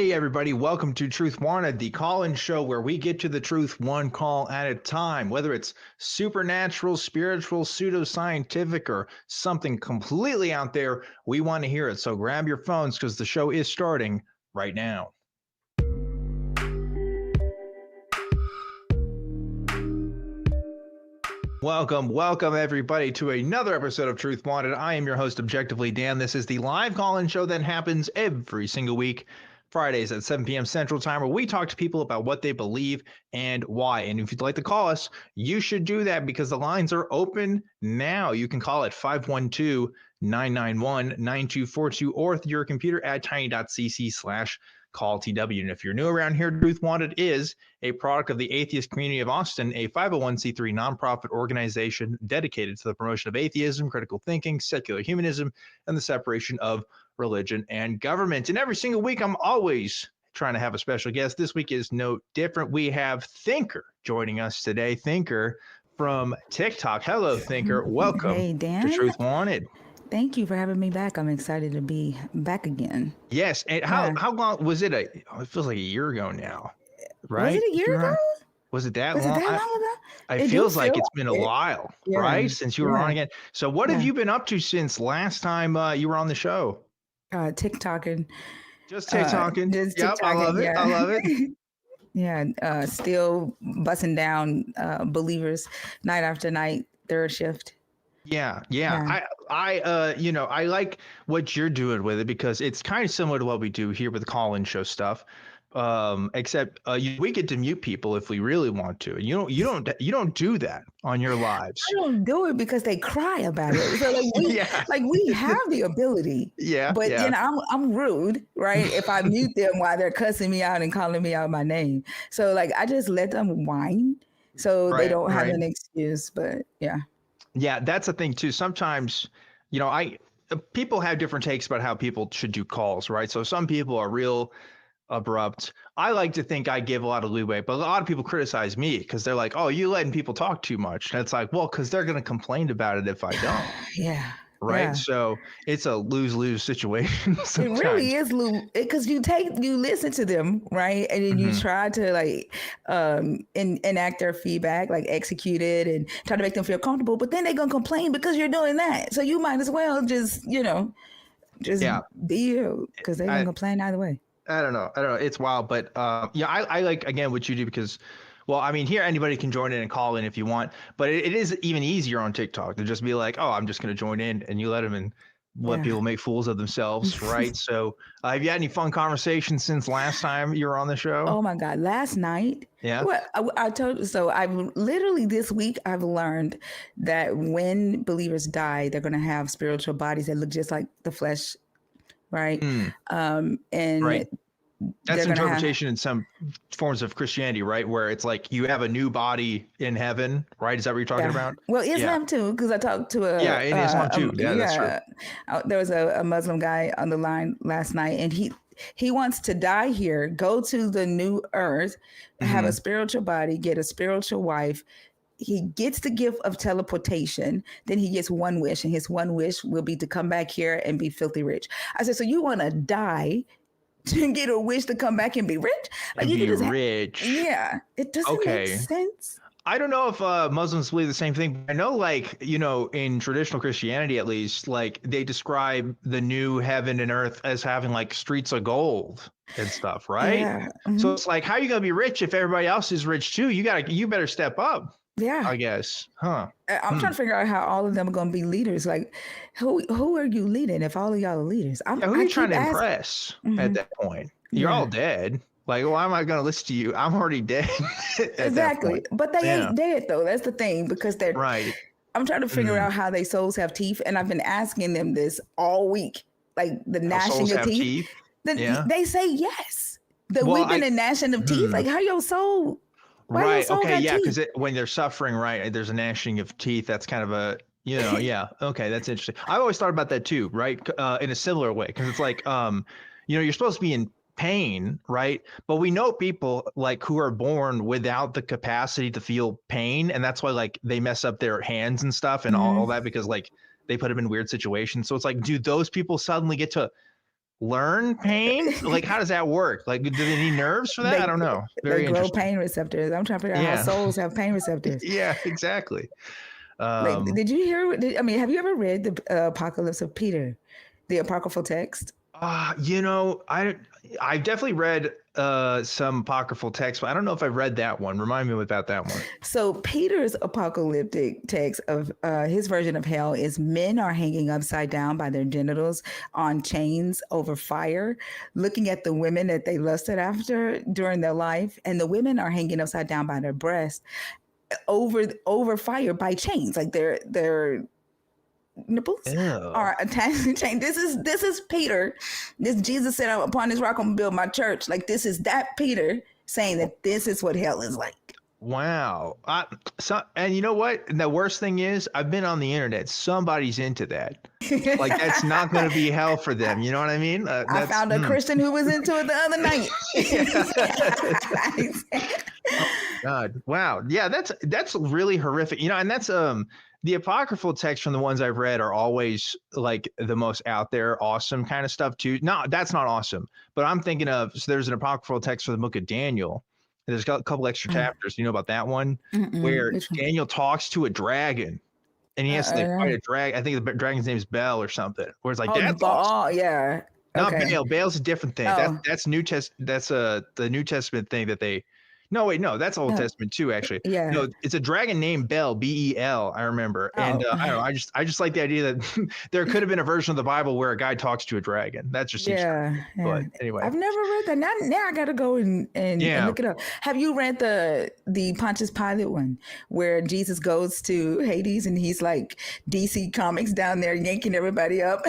Hey everybody, welcome to Truth Wanted, the call-in show where we get to the truth one call at a time, whether it's supernatural, spiritual, pseudoscientific, or something completely out there, we want to hear it. So grab your phones because the show is starting right now. Welcome everybody to another episode of Truth Wanted. I am your host, Objectively Dan. This is the live call-in show that happens every single week, Fridays at 7 p.m. Central Time, where we talk to people about what they believe and why. And if you'd like to call us, you should do that because the lines are open now. You can call at 512-991-9242 or through your computer at tiny.cc/calltw. And if you're new around here, Truth Wanted is a product of the Atheist Community of Austin, a 501c3 nonprofit organization dedicated to the promotion of atheism, critical thinking, secular humanism, and the separation of religion and government. And every single week, I'm always trying to have a special guest. This week is no different. We have Thinker joining us today. Thinker from TikTok. Hello, Thinker. Welcome hey, Dan. to Truth Wanted. Thank you for having me back. I'm excited to be back again. Yes. And how long was it? It feels like a year ago now, right? Was it a year ago? Was it that long? Was it that long ago? It feels like it's been a while, right? Since you were on again. So what have you been up to since last time you were on the show? TikToking. Just TikToking. Just yep, I love it. I love it. Yeah. Still busting down believers night after night, third shift. Yeah. I like what you're doing with it because it's kind of similar to what we do here with the call-in show stuff. Except we get to mute people if we really want to. And you don't do that on your lives. I don't do it because they cry about it. So we have the ability. But then I'm rude, right? If I mute them while they're cussing me out and calling me out my name. So I just let them whine so they don't have an excuse. But yeah. Yeah, that's the thing too. Sometimes, people have different takes about how people should do calls, right? So some people are real abrupt. I like to think I give a lot of leeway, but a lot of people criticize me because they're like, "Oh, you letting people talk too much." And it's like, well, because they're going to complain about it if I don't. Yeah. Right. Yeah. So it's a lose-lose situation. Sometimes. It really is because you listen to them, right? And then you try to enact their feedback, execute it and try to make them feel comfortable. But then they're going to complain because you're doing that. So you might as well just be you because they're going to complain either way. I don't know. It's wild. But I like, again, what you do because, well, I mean, here anybody can join in and call in if you want, but it is even easier on TikTok to just be like, oh, I'm just going to join in, and you let them and let people make fools of themselves, right? So have you had any fun conversations since last time you were on the show? Oh my God. Last night. Yeah. Well, I told you. So I've literally this week, I've learned that when believers die, they're going to have spiritual bodies that look just like the flesh. Right. That's interpretation in some forms of Christianity, right? Where it's like you have a new body in heaven, right? Is that what you're talking about? Well, Islam too, because I talked to in Islam too. That's true. There was a Muslim guy on the line last night, and he wants to die here, go to the new earth, have a spiritual body, get a spiritual wife. He gets the gift of teleportation. Then he gets one wish, and his one wish will be to come back here and be filthy rich. I said, so you want to die to get a wish to come back and be rich? Rich. Yeah. It doesn't make sense. I don't know if Muslims believe the same thing. I know, in traditional Christianity, at least, they describe the new heaven and earth as having streets of gold and stuff, right? Yeah. So it's like, how are you going to be rich if everybody else is rich too? You better step up. Yeah, I guess. Huh. I'm trying to figure out how all of them are going to be leaders. Who are you leading if all of y'all are leaders? Who are you trying to impress at that point? You're all dead. Why am I going to listen to you? I'm already dead. Exactly. But they ain't dead though. That's the thing, because they're right. I'm trying to figure out how their souls have teeth, and I've been asking them this all week, the gnashing of teeth. They say yes. The weeping and gnashing of teeth. How your soul. Right. Okay. Yeah. Because when they're suffering, right, there's a gnashing of teeth. That's kind of a, yeah. Okay. That's interesting. I always thought about that too, right? In a similar way. Because it's you're supposed to be in pain, right? But we know people who are born without the capacity to feel pain. And that's why they mess up their hands and stuff and all that because they put them in weird situations. So it's do those people suddenly get to learn pain? Like, how does that work? Like, do they need nerves for that? I don't know. Very they grow interesting. pain receptors. I'm trying to figure out how souls have pain receptors. Yeah, exactly. Like, did you hear? Have you ever read the Apocalypse of Peter, the apocryphal text? I've definitely read some apocryphal text, but I don't know if I've read that one. Remind me about that one. So Peter's apocalyptic text of his version of hell is men are hanging upside down by their genitals on chains over fire, looking at the women that they lusted after during their life, and the women are hanging upside down by their breasts over fire by chains, like their nipples are attached to chain. This is Peter. This Jesus said, upon this rock I'm gonna build my church. Like, this is that Peter saying that this is what hell is like. Wow. And you know what? The worst thing is, I've been on the internet. Somebody's into that. Like, that's not going to be hell for them. You know what I mean? I found a Christian who was into it the other night. Oh, God. Wow. Yeah, that's really horrific. And that's the apocryphal texts from the ones I've read are always like the most out there, awesome kind of stuff too. No, that's not awesome. But I'm thinking of, so there's an apocryphal text for the book of Daniel. There's got a couple extra chapters. You know about that one? Where Daniel talks to a dragon, and he has to fight a dragon. I think the dragon's name is Bel or something. Where it's like, that's awesome. Yeah. Not Baal. Baal's a different thing. That's New Testament. That's the New Testament thing that they. No, wait, no, that's Old Testament too, actually. Yeah. No, it's a dragon named Bel, Bel. I remember, and I don't know. I just like the idea that there could have been a version of the Bible where a guy talks to a dragon. That just seems strange. But anyway, I've never read that. Now I got to go and look it up. Have you read the Pontius Pilate one where Jesus goes to Hades and he's like DC Comics down there yanking everybody up?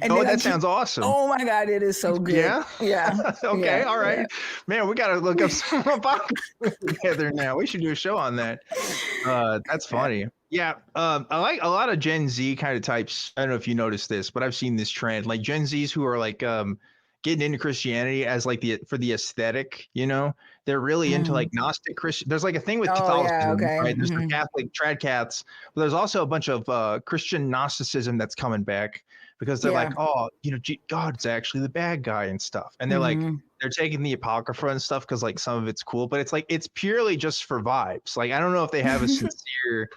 And that sounds awesome. Oh my God, it is so good. Yeah. Okay, all right, man. We got to look up some together now. We should do a show on that. That's funny. Yeah. I like a lot of Gen Z kind of types. I don't know if you noticed this, but I've seen this trend, like Gen Zs who are like getting into Christianity as like for the aesthetic, they're really into like Gnostic Christian. There's like a thing with Catholicism, right? There's the Catholic trad cats, but there's also a bunch of Christian Gnosticism that's coming back because they're like, oh, God's actually the bad guy and stuff. And they're like, they're taking the Apocrypha and stuff because like some of it's cool, but it's like, it's purely just for vibes. Like, I don't know if they have a sincere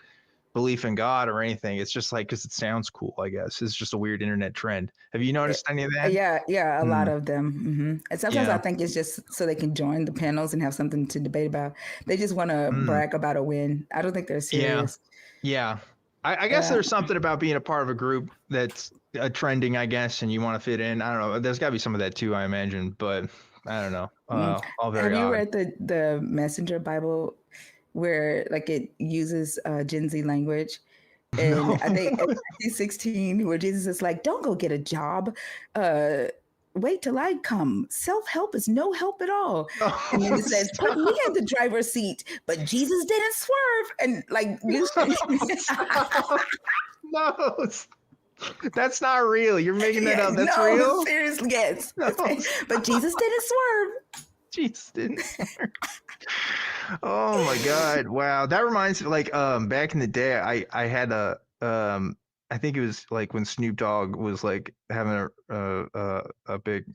belief in God or anything. It's just like, because it sounds cool, I guess. It's just a weird internet trend. Have you noticed any of that? Yeah, a lot of them. And sometimes I think it's just so they can join the panels and have something to debate about. They just want to brag about a win. I don't think they're serious. Yeah. I guess there's something about being a part of a group that's trending, I guess, and you want to fit in. I don't know. There's got to be some of that too, I imagine, but I don't know. All very Have you odd. read the Messenger Bible where like it uses Gen Z language? And I think Matthew 16, where Jesus is like, don't go get a job. Wait till I come. Self-help is no help at all. And then it says, put me in the driver's seat, but Jesus didn't swerve. And like, no, that's not real. You're making that up. That's real? Seriously, yes. But Jesus didn't swerve. Jesus didn't swerve. Oh my God. Wow. That reminds me, like, back in the day, I had I think it was like when Snoop Dogg was like having a big,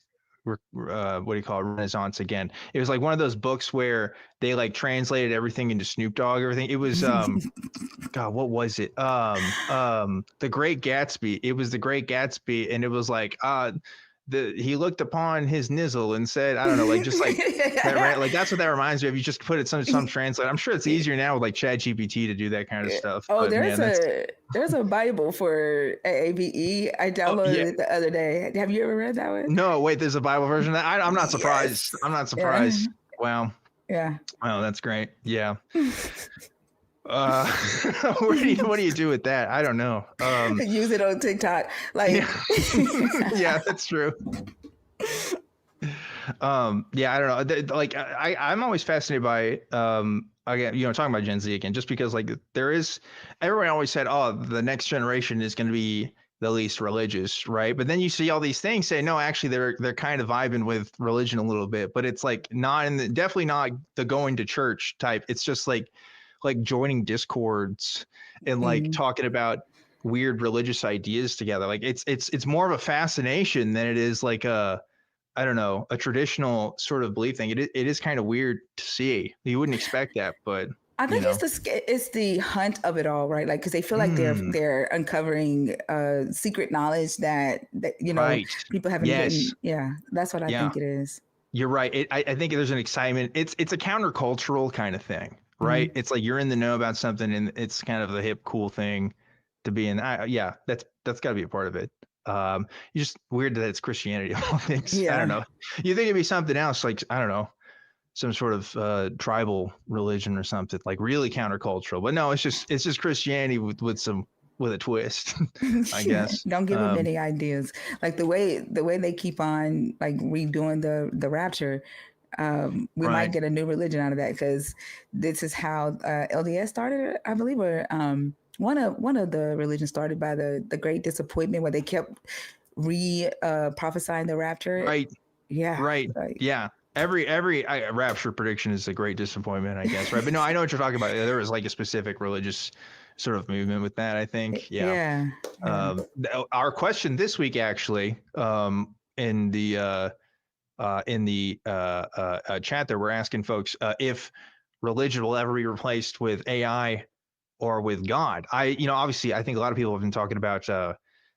what do you call it, renaissance again. It was like one of those books where they like translated everything into Snoop Dogg, everything. It was, God, what was it? The Great Gatsby. It was The Great Gatsby. And it was like, he looked upon his nizzle and said, I don't know, like just like that, right? Like that's what that reminds me of. You just put it some translate. I'm sure it's easier now with like ChatGPT to do that kind of stuff. Oh, but, there's a Bible for AAVE. I downloaded it the other day. Have you ever read that one? No, wait, there's a Bible version of that. I'm not surprised. I'm not surprised. Yeah. Wow. Yeah. Wow, that's great. Yeah. What do you do with that? I don't know. Use it on TikTok. Like, yeah, that's true. Yeah, I don't know. Like, I'm always fascinated by, again, talking about Gen Z again, just because like everyone always said, oh, the next generation is going to be the least religious, right? But then you see all these things say, no, actually they're kind of vibing with religion a little bit, but it's like definitely not the going to church type. It's just like joining discords and like talking about weird religious ideas together. Like it's more of a fascination than it is like a I don't know, a traditional sort of belief thing. It is kind of weird to see. You wouldn't expect that, but I think it's the hunt of it all, right? Like, because they feel like they're uncovering secret knowledge that right. people haven't Yes. been. Yeah, that's what I think it is. You're right. I think there's an excitement. It's a countercultural kind of thing, right? It's like you're in the know about something, and it's kind of the hip, cool thing to be in. Yeah, that's got to be a part of it. It's just weird that it's Christianity of all things. Yeah. I don't know. You think it'd be something else, like I don't know, some sort of tribal religion or something, like really countercultural. But no, it's just Christianity with a twist, I guess. Don't give them any ideas. Like the way they keep on like redoing the rapture, we might get a new religion out of that, because this is how LDS started, I believe, or one of the religions started by the Great Disappointment, where they kept prophesying the rapture. Right. Yeah. Right. Yeah. Every rapture prediction is a great disappointment, I guess, right? But no, I know what you're talking about. There was like a specific religious sort of movement with that, I think. Yeah. Our question this week, actually, in the chat there, we're asking folks if religion will ever be replaced with AI or with God. Obviously, I think a lot of people have been talking about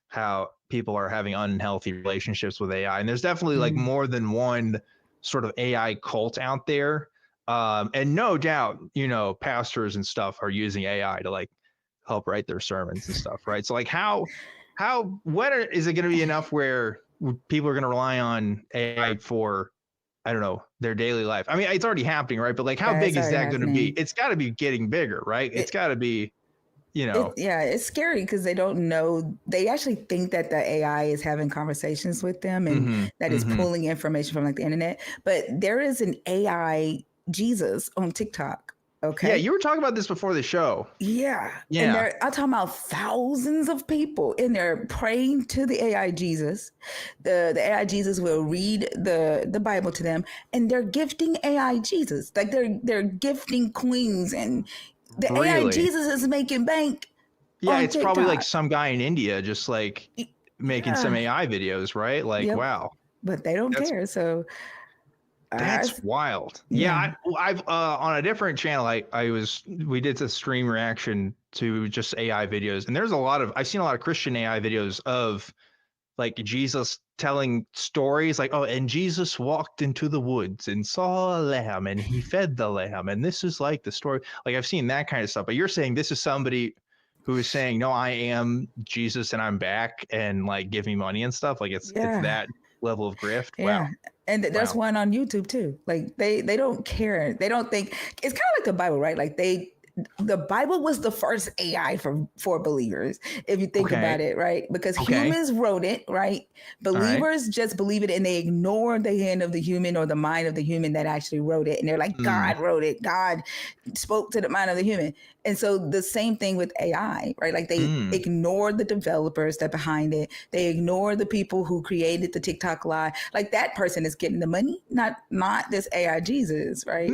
how people are having unhealthy relationships with AI, and there's definitely like more than one sort of AI cult out there. And no doubt, pastors and stuff are using AI to like help write their sermons and stuff, right? So like is it going to be enough where people are going to rely on AI for, I don't know, their daily life? I mean, it's already happening, right? But like, how big is that going to be? It's got to be getting bigger, right? It's got to be, it's scary because they don't know. They actually think that the AI is having conversations with them, and that is pulling information from like the internet. But there is an AI Jesus on TikTok. Okay. Yeah, you were talking about this before the show. Yeah. And I'm talking about thousands of people in there praying to the AI Jesus. The AI Jesus will read the Bible to them, and they're gifting AI Jesus. Like they're gifting queens, and the AI Jesus is making bank. Yeah, it's TikTok. Probably like some guy in India just like making some AI videos, right? Like, wow. But they don't care. So that's wild. Yeah, I've on a different channel. We did the stream reaction to just AI videos, and I've seen a lot of Christian AI videos of like Jesus telling stories, like, oh, and Jesus walked into the woods and saw a lamb, and he fed the lamb, and this is like the story. Like I've seen that kind of stuff. But you're saying this is somebody who is saying, no, I am Jesus, and I'm back, and like give me money and stuff. Like it's that level of grift. Wow. And there's one on YouTube too. Like they don't care. They don't think it's kind of like the Bible, right? Like the Bible was the first AI for believers, if you think about it, right? Because humans wrote it, right? Believers just believe it, and they ignore the hand of the human or the mind of the human that actually wrote it. And they're like, God wrote it. God spoke to the mind of the human. And so the same thing with AI, right? Like they ignore the developers that behind it. They ignore the people who created the TikTok live. Like that person is getting the money, not this AI Jesus, right?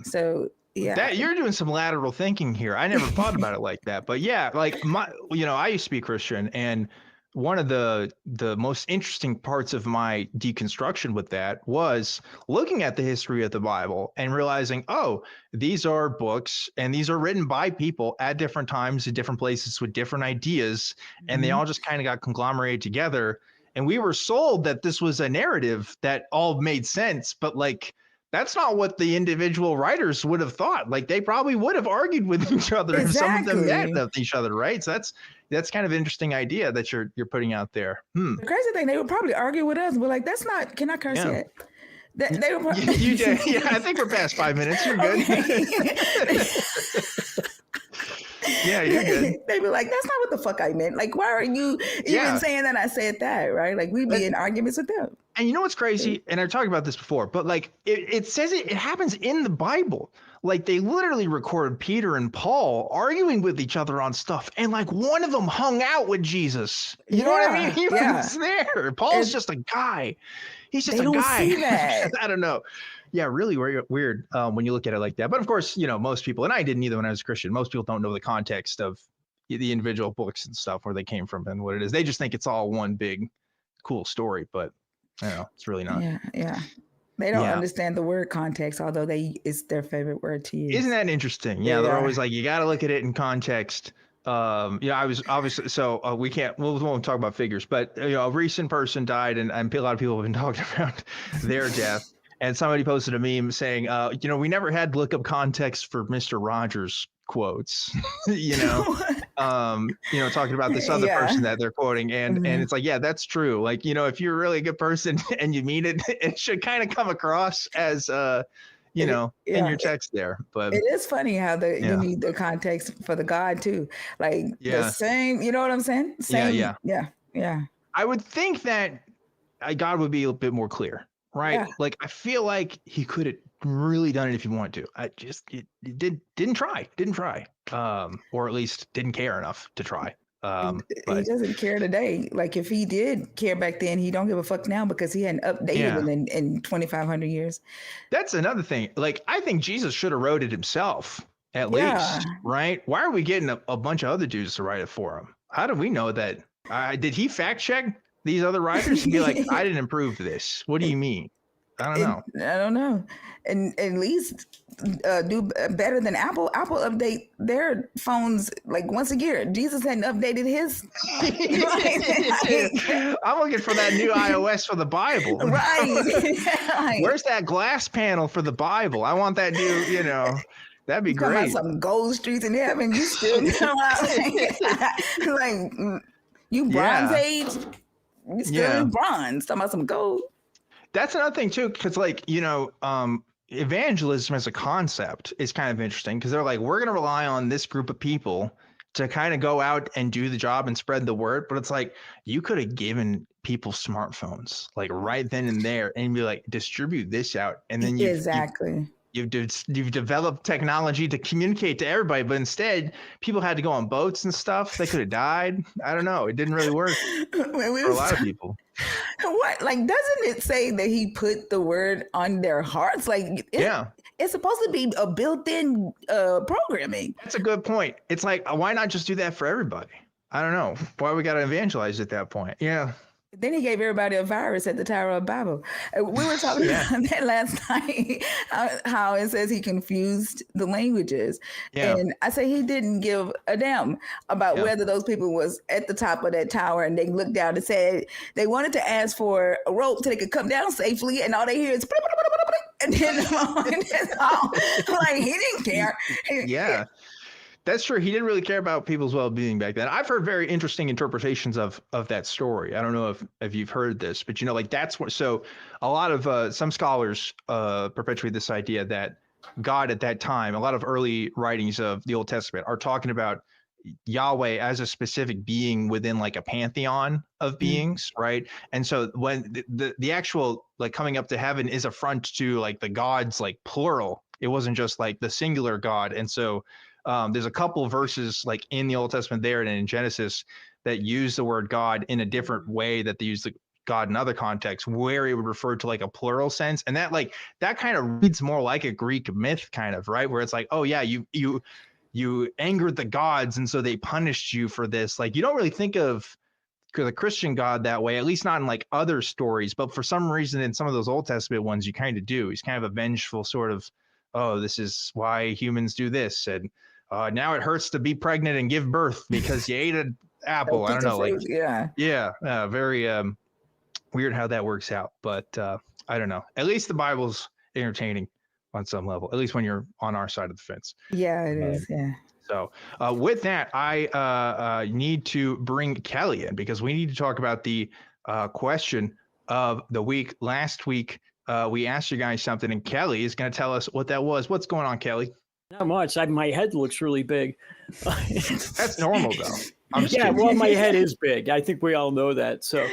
So yeah, you're doing some lateral thinking here. I never thought about it like that. But yeah, like I used to be Christian, and one of the most interesting parts of my deconstruction with that was looking at the history of the Bible and realizing, oh, these are books, and these are written by people at different times in different places with different ideas, and they all just kind of got conglomerated together. And we were sold that this was a narrative that all made sense, but like, that's not what the individual writers would have thought. Like they probably would have argued with each other, and some of them met with each other, right? So that's kind of an interesting idea that you're putting out there. The crazy thing, they would probably argue with us. We're like, that's not. Can I curse yet? They were probably, you did. Yeah, I think we're past 5 minutes. You're good. Yeah, you're good. They be like, that's not what the fuck I meant. Like, why are you even saying that I said that, right? Like, we be in arguments with them. And you know what's crazy? And I've talked about this before, but like it says it happens in the Bible. Like they literally recorded Peter and Paul arguing with each other on stuff, and like one of them hung out with Jesus. You know what I mean? He was there. Paul's just a guy. He's just a guy. See that. I don't know. Yeah, really weird when you look at it like that. But of course, most people, and I didn't either when I was a Christian, most people don't know the context of the individual books and stuff, where they came from and what it is. They just think it's all one big cool story. But I know, it's really not. Yeah, yeah. They don't understand the word context, although it's their favorite word to use. Isn't that interesting? Yeah, they're always like, you got to look at it in context. I was obviously, so we won't talk about figures, but a recent person died, and a lot of people have been talking about their death. And somebody posted a meme saying, we never had to look up context for Mr. Rogers quotes, talking about this other person that they're quoting. And it's like, yeah, that's true. Like, if you're really a good person and you mean it, it should kind of come across as, in your text there. But it is funny how you need the context for the God too. Like the same, you know what I'm saying? Same, yeah. I would think that God would be a bit more clear, right? Yeah. Like, I feel like he could have really done it if he wanted to. I just didn't try, or at least didn't care enough to try. But he doesn't care today. Like, if he did care back then, he don't give a fuck now because he hadn't updated in 2,500 years. That's another thing. Like, I think Jesus should have wrote it himself at least, right? Why are we getting a bunch of other dudes to write it for him? How do we know that? Did he fact check these other writers and be like, I didn't approve this? What do you mean? I don't know. And at least do better than Apple. Apple update their phones like once a year. Jesus hadn't updated his. I'm looking for that new iOS for the Bible. Right. Where's that glass panel for the Bible? I want that new, that'd be great. Some gold streets in heaven. You still come out like you bronze age. You still in bronze. Talking about some gold. That's another thing too, because evangelism as a concept is kind of interesting because they're like, we're going to rely on this group of people to kind of go out and do the job and spread the word. But it's like, you could have given people smartphones like right then and there and be like, distribute this out. And then you've developed technology to communicate to everybody, but instead people had to go on boats and stuff. They could have died. I don't know. It didn't really work for a lot of people. What? Like, doesn't it say that he put the word on their hearts? Like, it's supposed to be a built-in programming. That's a good point. It's like, why not just do that for everybody? I don't know. Why we got to evangelize at that point? Yeah. Then he gave everybody a virus at the Tower of Babel. We were talking about that last night, how it says he confused the languages. Yeah. And I say he didn't give a damn about whether those people was at the top of that tower and they looked down and said they wanted to ask for a rope so they could come down safely, and all they hear is and then like he didn't care. Yeah. That's true. He didn't really care about people's well-being back then. I've heard very interesting interpretations of that story. I don't know if you've heard this, but that's what. So a lot of some scholars perpetuate this idea that God at that time, a lot of early writings of the Old Testament are talking about Yahweh as a specific being within like a pantheon of beings, right? And so when the actual like coming up to heaven is a front to like the gods, like plural. It wasn't just like the singular God. And so there's a couple of verses like in the Old Testament there and in Genesis that use the word God in a different way that they use the God in other contexts where it would refer to like a plural sense. And that kind of reads more like a Greek myth kind of, right? Where it's like, oh yeah, you angered the gods and so they punished you for this. Like, you don't really think of the Christian God that way, at least not in like other stories. But for some reason in some of those Old Testament ones, you kind of do. He's kind of a vengeful sort of, oh, this is why humans do this. And now it hurts to be pregnant and give birth because you ate an apple. I don't know. Like, very weird how that works out. But I don't know. At least the Bible's entertaining on some level, at least when you're on our side of the fence. Yeah, it is. Yeah. So with that, I need to bring Kelly in because we need to talk about the question of the week. Last week, we asked you guys something, and Kelly is going to tell us what that was. What's going on, Kelly? Not much. My head looks really big. That's normal, though. Well, my head is big. I think we all know that. So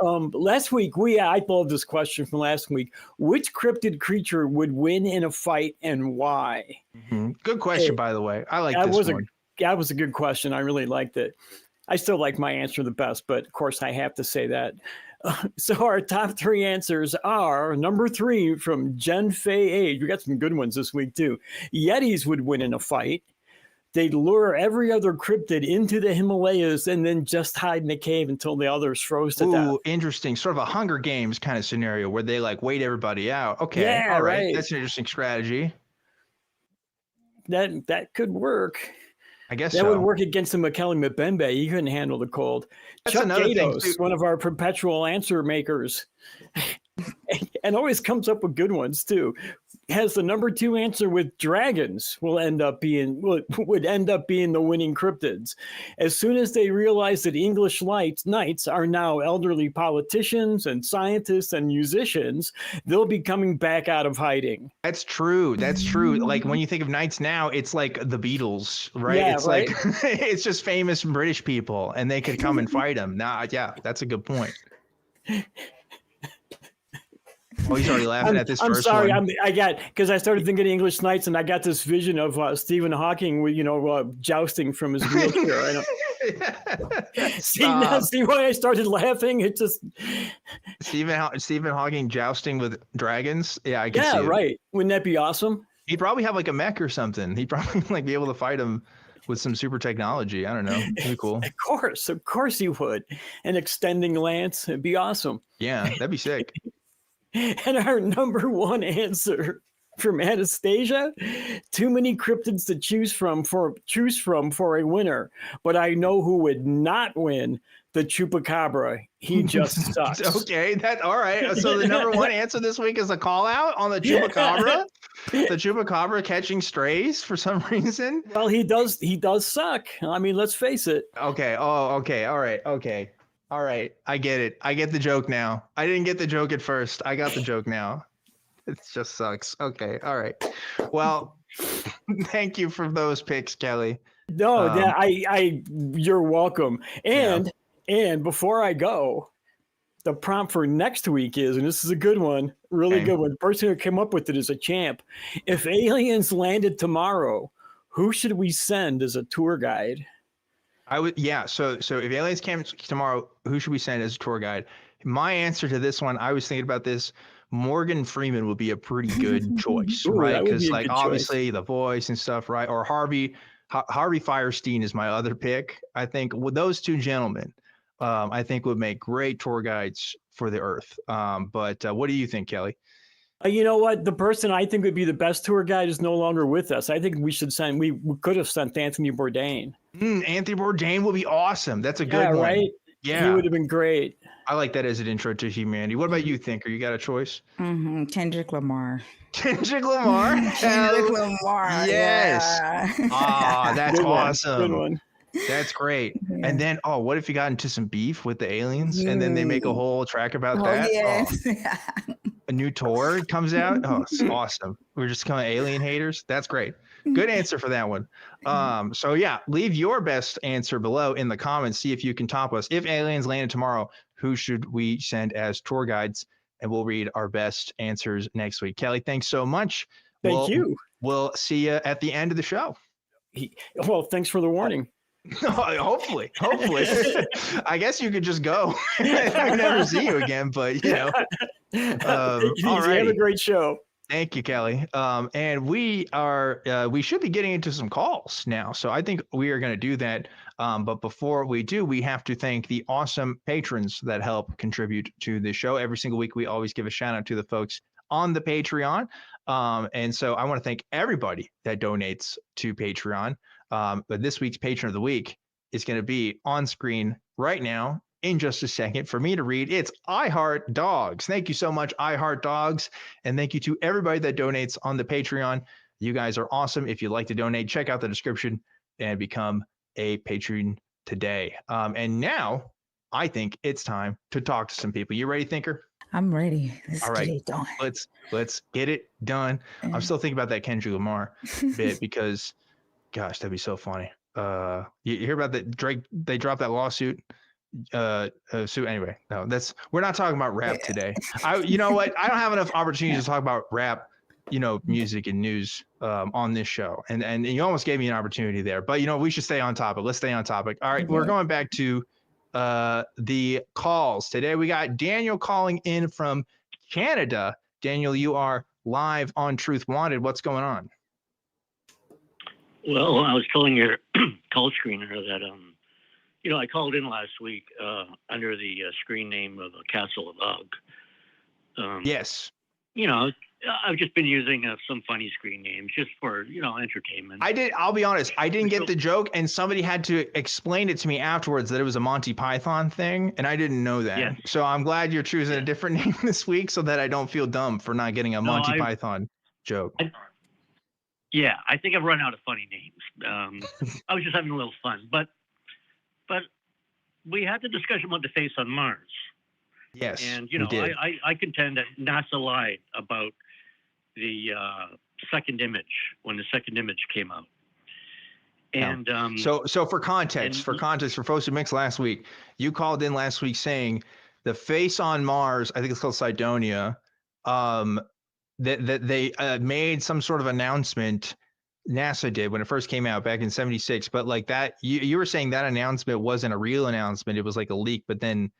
last week, I love this question from last week. Which cryptid creature would win in a fight and why? Mm-hmm. Good question, by the way. I like this one. That was a good question. I really liked it. I still like my answer the best, but of course, I have to say that. So our top three answers are number 3 from Jen Fay Age. We got some good ones this week too. Yetis would win in a fight. they'd lure every other cryptid into the Himalayas and then just hide in the cave until the others froze to death. Ooh, interesting. Sort of a Hunger Games kind of scenario where they like wait everybody out. Okay, Yeah, all right. right. That's an interesting strategy. That could work. I guess that would work against the Mekele Mbembe. He couldn't handle the cold. That's Chuck another thing, Gatos, too. one of our perpetual answer makers, and always comes up with good ones too, has the number 2 answer with dragons would end up being the winning cryptids. As soon as they realize that English knights are now elderly politicians and scientists and musicians, they'll be coming back out of hiding. That's true. That's true. Like when you think of knights now, it's like the Beatles, right? Yeah, it's right? like it's just famous British people, and they could come and fight them. Nah, yeah, that's a good point. Oh, he's already laughing at this. I'm first sorry. one. Because I started thinking of English knights, and I got this vision of Stephen Hawking, jousting from his wheelchair. I know. See why I started laughing? It just Stephen Hawking jousting with dragons. Yeah, I can see it. Right. Wouldn't that be awesome? He'd probably have like a mech or something. He'd probably like be able to fight him with some super technology. I don't know. It'd be cool. Of course he would. An extending lance. It'd be awesome. Yeah, that'd be sick. And our number 1 answer from Anastasia: too many cryptids to choose from for a winner, but I know who would not win: the chupacabra. He just sucks. Okay, all right. So the number 1 answer this week is a call out on the chupacabra. The chupacabra catching strays for some reason. Well, he does suck. I mean, let's face it. Okay. Oh, okay. All right. Okay. All right. I get it. I get the joke now. I didn't get the joke at first. I got the joke now. It just sucks. Okay. All right. Well, thank you for those picks, Kelly. No, you're welcome. And before I go, the prompt for next week is, and this is a good one, really good one. The person who came up with it is a champ. If aliens landed tomorrow, who should we send as a tour guide? So if aliens came tomorrow, who should we send as a tour guide? My answer to this one, I was thinking about this. Morgan Freeman would be a pretty good choice, right? Because like obviously the voice and stuff, right? Or Harvey Fierstein is my other pick. I think with those 2 gentlemen, I think would make great tour guides for the Earth. But what do you think, Kelly? You know what? The person I think would be the best tour guide is no longer with us. I think we could have sent Anthony Bourdain. Anthony Bourdain would be awesome. That's a good one. Right? Yeah. He would have been great. I like that as an intro to humanity. What about you, Thinker? You got a choice? Mm-hmm. Kendrick Lamar. Kendrick Lamar? Kendrick Lamar. Yes. Yeah. That's Good awesome. One. Good one. That's great. Yeah. And then, what if you got into some beef with the aliens and then they make a whole track about that? Yes. A new tour comes out. Oh, it's awesome. We're just kind of alien haters. That's great. Good answer for that one. So yeah, leave your best answer below in the comments. See if you can top us. If aliens landed tomorrow, who should we send as tour guides? And we'll read our best answers next week. Kelly, thanks so much. Thank you. We'll see you at the end of the show. Well, thanks for the warning. Hopefully. I guess you could just go. I never see you again, but all right. Have a great show. Thank you, Kelly. And we should be getting into some calls now. So I think we are going to do that. But before we do, we have to thank the awesome patrons that help contribute to the show. Every single week, we always give a shout out to the folks on the Patreon. And so I want to thank everybody that donates to Patreon. But this week's patron of the week is going to be on screen right now in just a second for me to read. It's I Heart Dogs. Thank you so much, I Heart Dogs. And thank you to everybody that donates on the Patreon. You guys are awesome. If you'd like to donate, check out the description and become a patron today. And now I think it's time to talk to some people. You ready, Thinker? I'm ready. Let's get it done. Let's get it done. I'm still thinking about that Kendrick Lamar bit because gosh, that'd be so funny. You hear about that Drake? They dropped that lawsuit. So anyway, no, we're not talking about rap today. You know what? I don't have enough opportunities to talk about rap, music and news on this show. And you almost gave me an opportunity there, but we should stay on topic. Let's stay on topic. All right, we're going back to the calls today. We got Daniel calling in from Canada. Daniel, you are live on Truth Wanted. What's going on? Well, I was telling your call screener that, I called in last week under the screen name of Castle of Ugg. Yes. I've just been using some funny screen names just for, entertainment. I'll be honest, I didn't get the joke, and somebody had to explain it to me afterwards that it was a Monty Python thing, and I didn't know that. Yes. So I'm glad you're choosing a different name this week so that I don't feel dumb for not getting a Monty Python joke. I think I've run out of funny names. I was just having a little fun, but we had the discussion about the face on Mars. Yes, and I contend that NASA lied about the second image when the second image came out. And so for context, for folks who mixed last week, you called in last week saying the face on Mars, I think it's called Cydonia, that they made some sort of announcement. NASA did when it first came out back in '76, but like that, you were saying that announcement wasn't a real announcement; it was like a leak. But then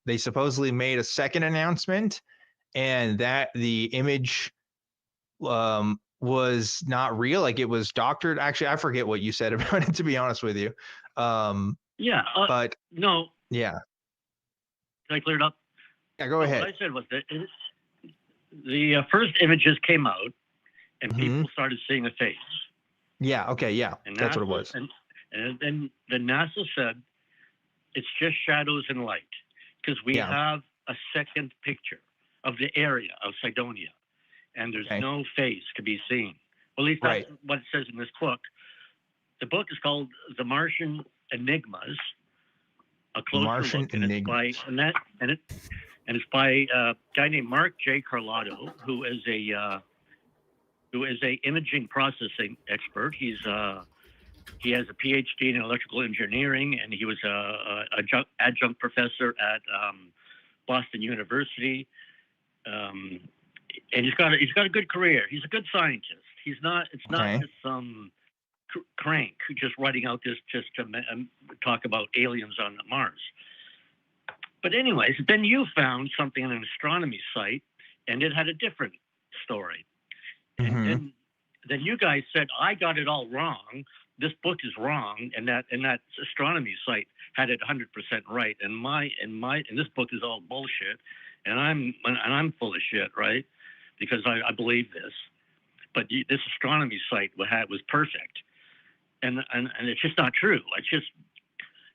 they supposedly made a second announcement, and that the image was not real, like it was doctored. Actually, I forget what you said about it, to be honest with you. But no. Yeah. Did I clear it up? Yeah, go ahead. What I said was that the first images came out, and people started seeing a face. Yeah. Okay. Yeah. And that's what it was. And then the NASA said it's just shadows and light because we have a second picture of the area of Cydonia, and there's no face to be seen. Well, at least that's what it says in this book. The book is called The Martian Enigmas. A closer Martian look, and Enigmas. It's by a guy named Mark J. Carlotto, who is a imaging processing expert. He has a PhD in electrical engineering, and he was a adjunct professor at Boston University. And he's got a good career. He's a good scientist. It's not just some crank who just writing out this just to talk about aliens on Mars. But anyways, then you found something on an astronomy site, and it had a different story. And then you guys said, I got it all wrong. This book is wrong, and that astronomy site had it 100% right. And this book is all bullshit, and I'm full of shit, right? Because I believe this. But this astronomy site was perfect, and it's just not true.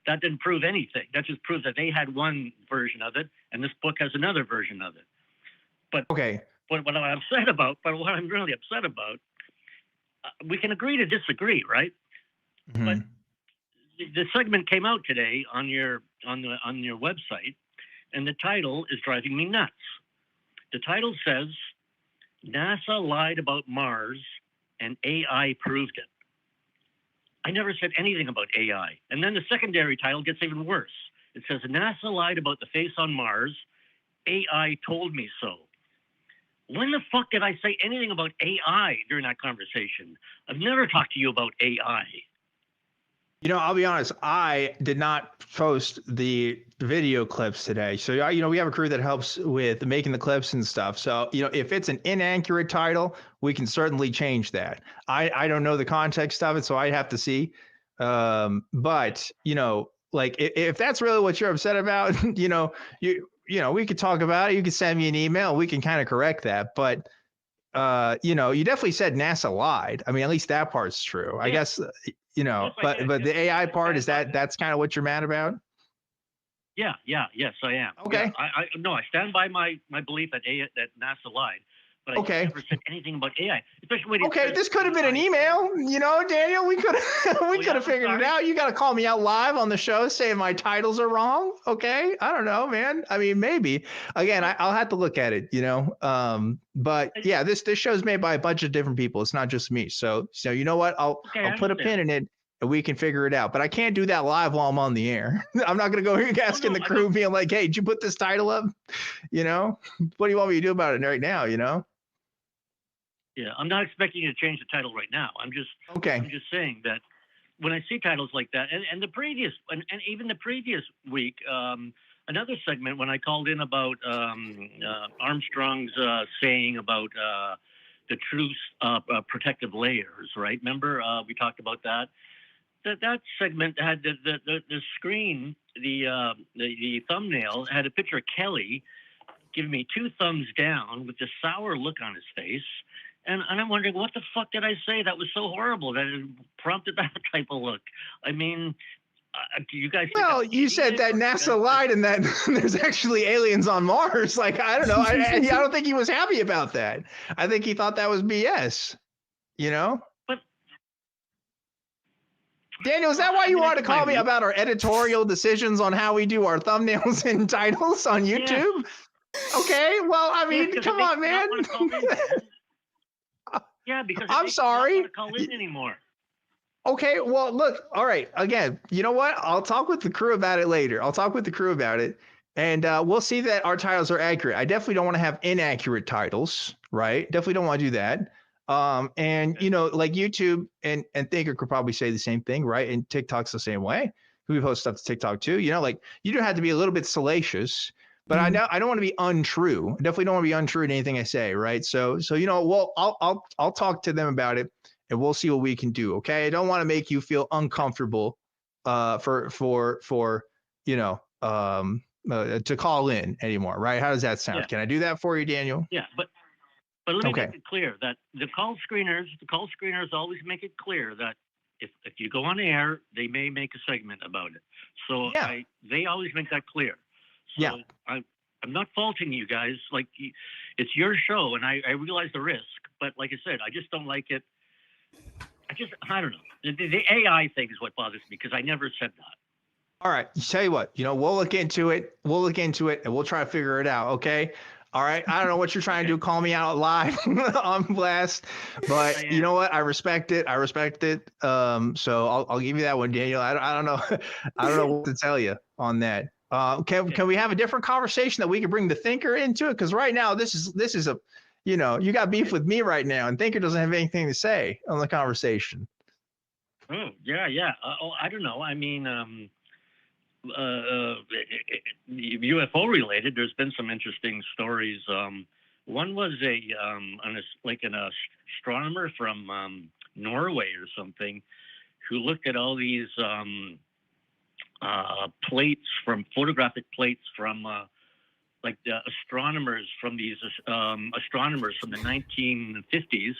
That didn't prove anything. That just proves that they had one version of it, and this book has another version of it. But what I'm really upset about, we can agree to disagree, right? But the segment came out today on your website, and the title is driving me nuts. The title says, NASA lied about Mars and AI proved it. I never said anything about AI. And then the secondary title gets even worse. It says, NASA lied about the face on Mars. AI told me so. When the fuck did I say anything about AI during that conversation? I've never talked to you about AI. I'll be honest, I did not post the video clips today. So, we have a crew that helps with making the clips and stuff. So, if it's an inaccurate title, we can certainly change that. I don't know the context of it, so I have to see. But, like if that's really what you're upset about, we could talk about it. You could send me an email. We can kind of correct that. But, you definitely said NASA lied. I mean, at least that part's true. Yeah. I guess, but the AI part, that's kind of what you're mad about? Yes, I am. Okay. Yeah, I stand by my belief that NASA lied. But I never said anything about AI. Especially when this could have been an email, Daniel. We could have figured it out. You got to call me out live on the show saying my titles are wrong. Okay, I don't know, man. I mean, maybe. Again, I'll have to look at it. But yeah, this show's made by a bunch of different people. It's not just me. So you know what? I'll put a pin in it, and we can figure it out. But I can't do that live while I'm on the air. I'm not going to go here asking the crew, being like, "Hey, did you put this title up?" What do you want me to do about it right now? Yeah, I'm not expecting you to change the title right now. I'm just saying that when I see titles like that, and even the previous week, another segment when I called in about Armstrong's saying about true protective layers, right? Remember we talked about that. That segment had the screen, the thumbnail had a picture of Kelly giving me 2 thumbs down with this sour look on his face. And I'm wondering, what the fuck did I say that was so horrible that it prompted that type of look? I mean, do you guys think Well, you said that NASA lied and that there's actually aliens on Mars. Like, I don't know. I don't think he was happy about that. I think he thought that was BS, you know? But Daniel, is that why you wanted to call me about our editorial decisions on how we do our thumbnails and titles on YouTube? Yeah. Okay, well, I mean, come on, man. Yeah, because I'm sorry. I don't want to call in anymore. Okay, well, look, all right. Again, you know what? I'll talk with the crew about it later. I'll talk with the crew about it, and we'll see that our titles are accurate. I definitely don't want to have inaccurate titles, right? Definitely don't want to do that. And you know, like YouTube and Thinker could probably say the same thing, right? And TikTok's the same way. We post stuff to TikTok too. You know, like you do have to be a little bit salacious, but I don't want to be untrue. I definitely don't want to be untrue in anything I say, right? So you know, well, I'll talk to them about it, and we'll see what we can do. Okay, I don't want to make you feel uncomfortable, for you know, to call in anymore, right? How does that sound? Yeah. Can I do that for you, Daniel? Yeah, but let me make it clear that the call screeners always make it clear that if you go on air, they may make a segment about it. So they always make that clear. So I'm not faulting you guys. Like, it's your show, and I realize the risk. But like I said, I just don't like it. I don't know. The AI thing is what bothers me, because I never said that. All right. Tell you what, you know, we'll look into it. And we'll try to figure it out. Okay. All right. I don't know what you're trying to do. Call me out live on blast, but you know what? I respect it. So I'll give you that one, Daniel. I don't know. I don't know what to tell you on that. Can we have a different conversation that we can bring the Thinker into it? Because right now this is a, you know, you got beef with me right now, and Thinker doesn't have anything to say on the conversation. Oh yeah. I don't know. I mean, UFO related, there's been some interesting stories. One was an astronomer from Norway or something, who looked at all these photographic plates from like the astronomers from the 1950s.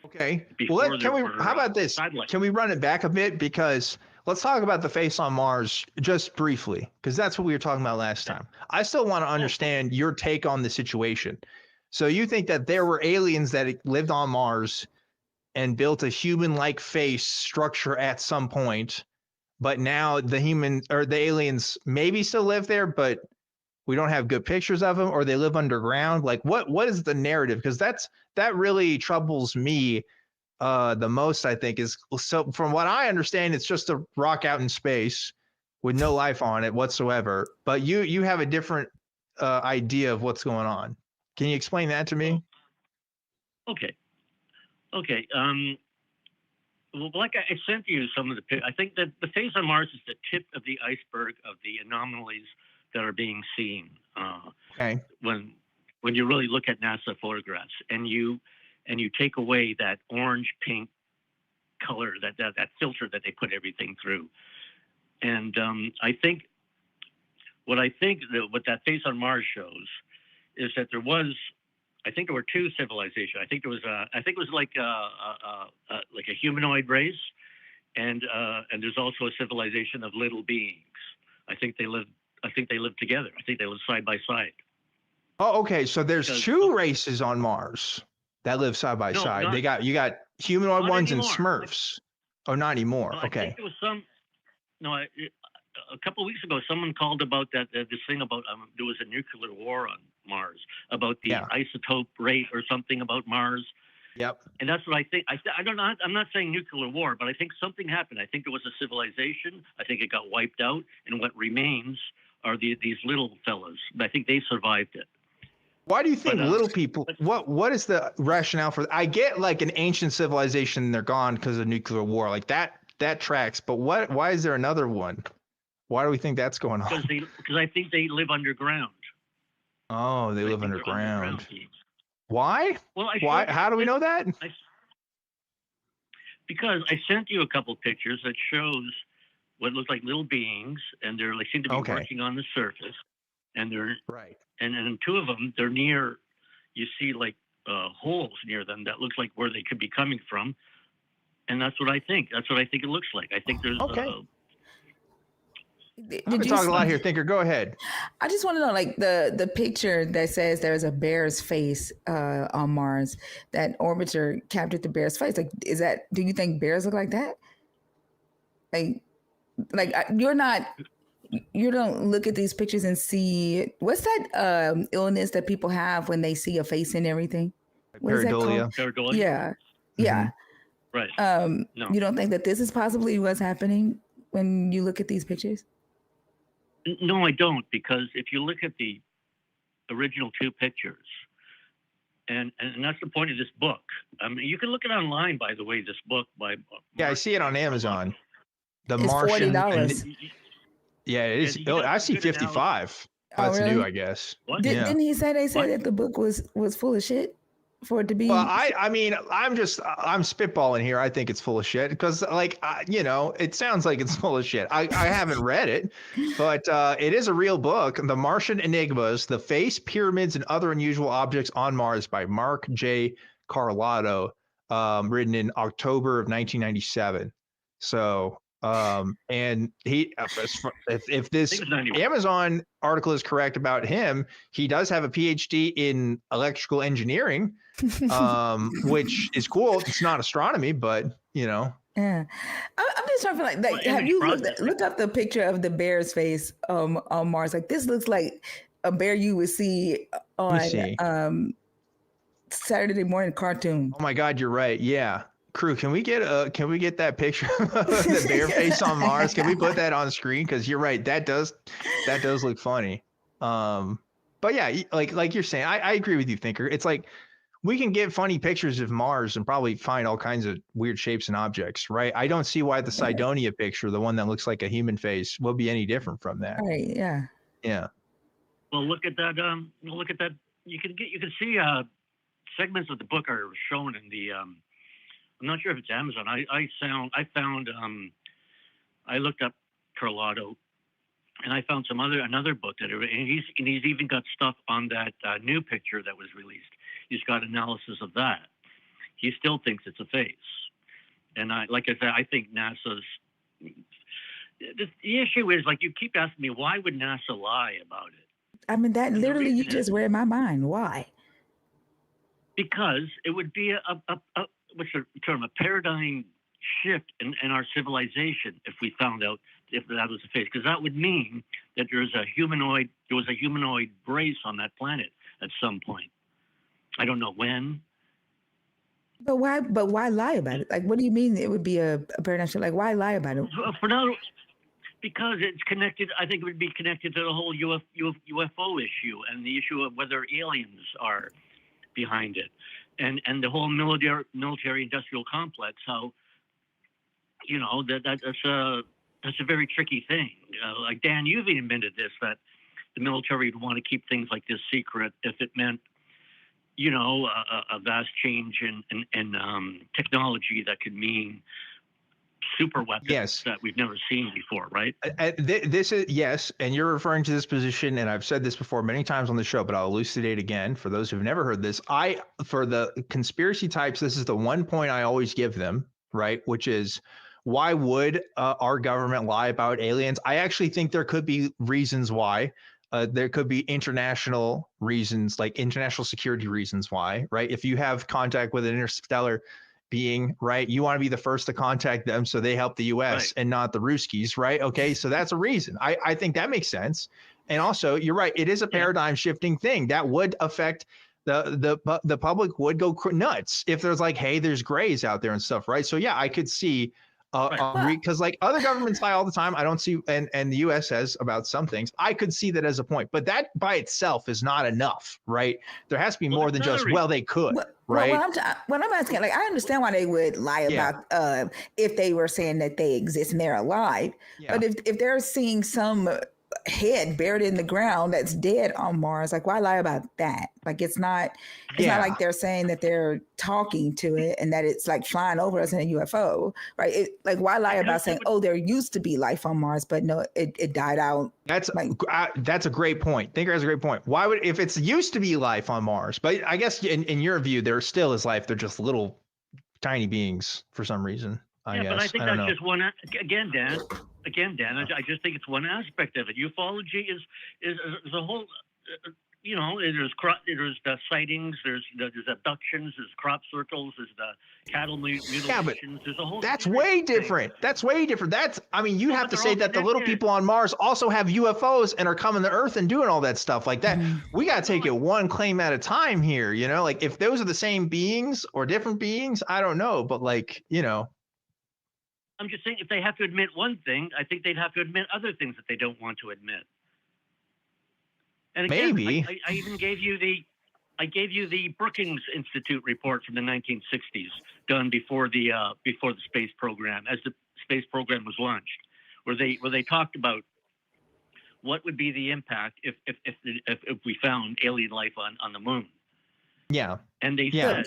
Okay. Well, how about this? Satellites. Can we run it back a bit? Because let's talk about the face on Mars just briefly, because that's what we were talking about last time. I still want to understand your take on the situation. So you think that there were aliens that lived on Mars and built a human-like face structure at some point, but now the aliens maybe still live there, but we don't have good pictures of them, or they live underground? Like, what is the narrative? Because that really troubles me the most, I think. Is so from what I understand, it's just a rock out in space with no life on it whatsoever. But you have a different idea of what's going on. Can you explain that to me? Okay. Well, like I sent you some of the. I think that the face on Mars is the tip of the iceberg of the anomalies that are being seen. When you really look at NASA photographs, and you take away that orange pink color, that filter that they put everything through. And I think what that face on Mars shows is that there were 2 civilizations. I think it was like a humanoid race, and there's also a civilization of little beings. I think they live together. I think they live side by side. Oh, okay. So there's 2 races on Mars that live side by side. You got humanoid ones anymore. And Smurfs. Oh, not anymore. Well, okay. I think there was a couple of weeks ago, someone called about that this thing about there was a nuclear war on Mars, about the isotope rate or something about Mars. Yep. And that's what I think. I don't know. I'm not saying nuclear war, but I think something happened. I think there was a civilization. I think it got wiped out, and what remains are these little fellas. I think they survived it. Why do you think little people? What is the rationale for? I get like an ancient civilization, they're gone because of nuclear war, like that tracks. But why is there another one? Why do we think that's going on? Because I think they live underground. Oh, they live underground. Why? Well, Why? How do we know that? Because I sent you a couple pictures that shows what look like little beings, and they seem to be working on the surface, and they're right. And two of them, they're near. You see like holes near them that looks like where they could be coming from, and that's what I think. That's what I think it looks like. I think there's. I've been talking a lot here, Thinker. Go ahead. I just want to know, like the picture that says there's a bear's face on Mars. That orbiter captured the bear's face. Like, is that? Do you think bears look like that? Like you're not. You don't look at these pictures and see what's that illness that people have when they see a face and everything. What pareidolia. Pareidolia. Yeah, yeah. Right. No. You don't think that this is possibly what's happening when you look at these pictures? No, I don't, because if you look at the original two pictures, and that's the point of this book. I mean, you can look it online, by the way. This book by I see it on Amazon. The it's Martian. $40. Yeah, it is. I see 55. That's really? new, I guess. Didn't he say they said that the book was full of shit for it to be? Well, I mean, I'm spitballing here. I think it's full of shit because, like, it sounds like it's full of shit. I haven't read it, but it is a real book. The Martian Enigmas: The Face, Pyramids, and Other Unusual Objects on Mars by Mark J. Carlotto, written in October of 1997. So. And if this Amazon article is correct about him, he does have a PhD in electrical engineering, which is cool. It's not astronomy, but Yeah, I'm just trying to feel like have you looked up the picture of the bear's face on Mars? Like, this looks like a bear you would see on Saturday morning cartoon. Oh my God, you're right. Yeah. Crew, can we get that picture of the bear face on Mars? Can we put that on screen? Because you're right, that does look funny. But yeah, like you're saying, I agree with you, Thinker. It's like we can get funny pictures of Mars and probably find all kinds of weird shapes and objects, right? I don't see why the Cydonia picture, the one that looks like a human face, will be any different from that. Right? Yeah. Yeah. Well, look at that. Look at that. You can see segments of the book are shown in the. I'm not sure if it's Amazon. I looked up Carlotto, and I found another book and he's even got stuff on that new picture that was released. He's got analysis of that. He still thinks it's a face, and like I said, I think NASA's. The issue is, like, you keep asking me, why would NASA lie about it? I mean, that literally you just read my mind. Why? Because it would be a what's the term, a paradigm shift in our civilization if we found out if that was a face, because that would mean that there was a humanoid race on that planet at some point. I don't know when. But why lie about it? Like, what do you mean it would be a paradigm shift? Like, why lie about it? For now, because it's connected. I think it would be connected to the whole UFO issue and the issue of whether aliens are behind it. And the whole military industrial complex, how, that's a very tricky thing. Like, Dan, you've admitted this, that the military would want to keep things like this secret if it meant, a vast change in technology that could mean super weapons that we've never seen before, right? This is, yes, and you're referring to this position, and I've said this before many times on the show, but I'll elucidate again for those who've never heard this. For the conspiracy types, this is the one point I always give them, right? Which is, why would our government lie about aliens? I actually think there could be reasons why. There could be international reasons, like international security reasons why, right? If you have contact with an interstellar being, right, you want to be the first to contact them so they help the US and not the Ruskies, right? Okay, so that's a reason. I think that makes sense. And also, you're right, it is a paradigm shifting thing that would affect the public would go nuts if there's like, hey, there's grays out there and stuff, right? So yeah, I could see because like other governments lie all the time. I don't see, and the US has about some things. I could see that as a point, but that by itself is not enough, right? There has to be more than just, they could, right? What I'm asking, like, I understand why they would lie about if they were saying that they exist and they're alive, but if they're seeing some head buried in the ground that's dead on Mars. Like, why lie about that? Like, it's not like they're saying that they're talking to it and that it's like flying over us in a UFO, right? Why lie about saying, oh, there used to be life on Mars, but no, it died out. That's a great point. Thinker has a great point. Why would, if it's used to be life on Mars, but I guess in your view, there still is life. They're just little tiny beings for some reason. I guess. But I think that's just one. Again, Dan. I just think it's one aspect of it. Ufology is a whole. There's the sightings. There's abductions. There's crop circles. There's the cattle mutilations. Yeah, but there's a whole. That's way different. That's way different. You have to say that the little people on Mars also have UFOs and are coming to Earth and doing all that stuff like that. We got to take it one claim at a time here. Like if those are the same beings or different beings, I don't know. But I'm just saying, if they have to admit one thing, I think they'd have to admit other things that they don't want to admit. And again, maybe I even gave you the Brookings Institute report from the 1960s, done before the space program, as the space program was launched, where they talked about what would be the impact if we found alien life on the moon. Yeah, and they said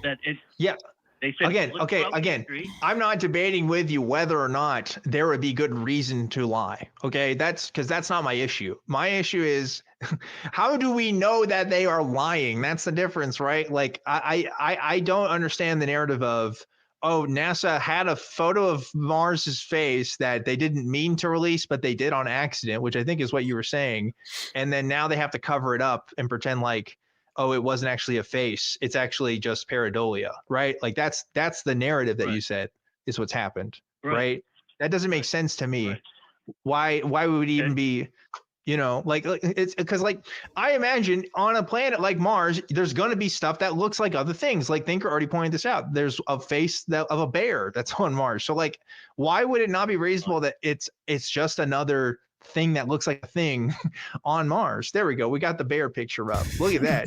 that it's They said, again, I'm not debating with you whether or not there would be good reason to lie. Okay, that's not my issue. My issue is how do we know that they are lying? That's the difference, right? Like I don't understand the narrative of, oh, NASA had a photo of Mars's face that they didn't mean to release, but they did on accident, which I think is what you were saying. And then now they have to cover it up and pretend like, oh, it wasn't actually a face. It's actually just pareidolia, right? Like that's the narrative that you said is what's happened, right? That doesn't make sense to me. Why would it even be, it's because I imagine on a planet like Mars, there's going to be stuff that looks like other things. Like Thinker already pointed this out. There's a face of a bear that's on Mars. So why would it not be reasonable that it's just another thing that looks like a thing on Mars? There we go. We got the bear picture up. Look at that.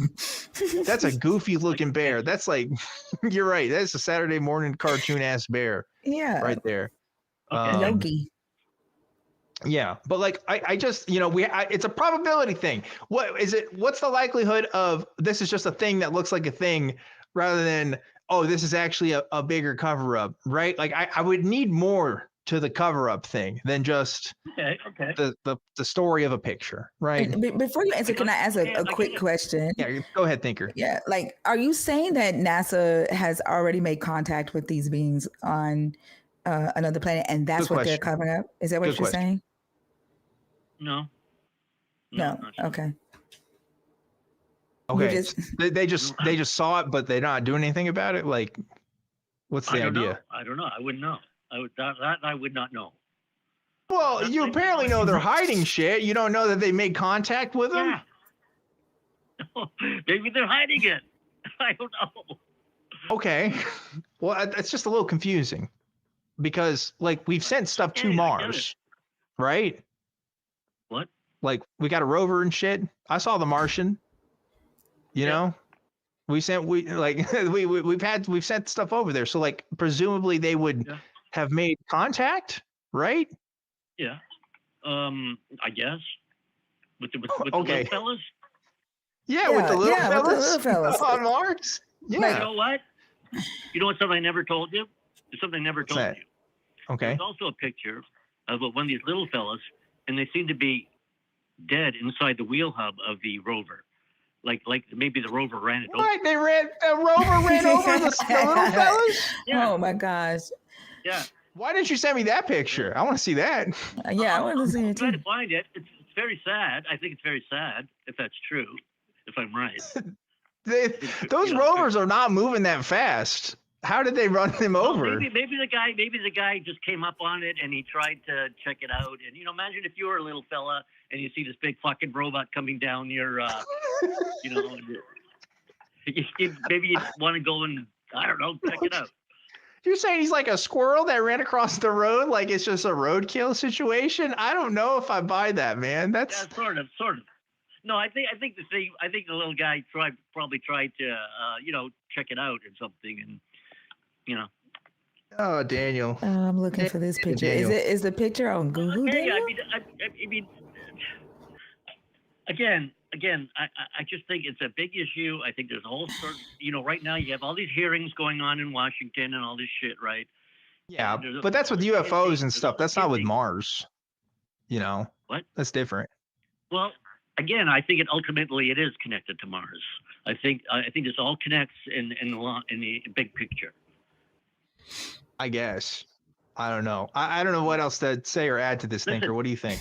That's a goofy looking bear. That's you're right. That's a Saturday morning cartoon ass bear. Yeah. Right there. Yogi. Yeah. But I just, it's a probability thing. What's the likelihood of this is just a thing that looks like a thing rather than, oh, this is actually a bigger cover up, right? I would need more to the cover-up thing than just the story of a picture, right? Before you answer, can I ask a quick question? Yeah, go ahead, Thinker. Yeah, are you saying that NASA has already made contact with these beings on another planet, and that's what they're covering up? Is that what you're saying? No. Okay. Okay. They just saw it, but they're not doing anything about it. What's the idea? I don't know. I wouldn't know. I would not know. Well, you apparently know they're hiding shit. You don't know that they made contact with them? Yeah. Maybe they're hiding it. I don't know. Okay. Well, it's just a little confusing because we've sent stuff to Mars, right? What? We got a rover and shit. I saw the Martian. You know? We've sent stuff over there. So presumably they would have made contact, right? Yeah. I guess. With the little fellas? Yeah, with the little fellas on Mars. Yeah. You know what? You know what something I never told you? There's something I never told you. Okay. There's also a picture of one of these little fellas, and they seem to be dead inside the wheel hub of the rover. Like maybe the rover ran it over. What? The rover ran over the little fellas? Yeah. Oh my gosh. Yeah. Why didn't you send me that picture? I want to see that. Yeah, I want to see it too. I'm trying to find it. It's very sad. I think it's very sad if that's true, if I'm right. Those rovers are not moving that fast. How did they run them over? Maybe the guy just came up on it and he tried to check it out. And imagine if you were a little fella and you see this big fucking robot coming down your, maybe you want to go and I don't know, check it out. You're saying he's like a squirrel that ran across the road, like it's just a roadkill situation? I don't know if I buy that, man. That's sort of. No, I think the little guy probably tried to check it out or something, and Oh, Daniel. I'm looking for this picture. Daniel. Is the picture on Google? Yeah, Daniel? I mean, again, I just think it's a big issue. I think there's a whole sort. Right now you have all these hearings going on in Washington and all this shit, right? Yeah, but that's with UFOs and stuff. That's not with Mars. What? That's different. Well, again, I think it is connected to Mars. I think this all connects in the big picture. I guess. I don't know. I don't know what else to say or add to this, Thinker. What do you think?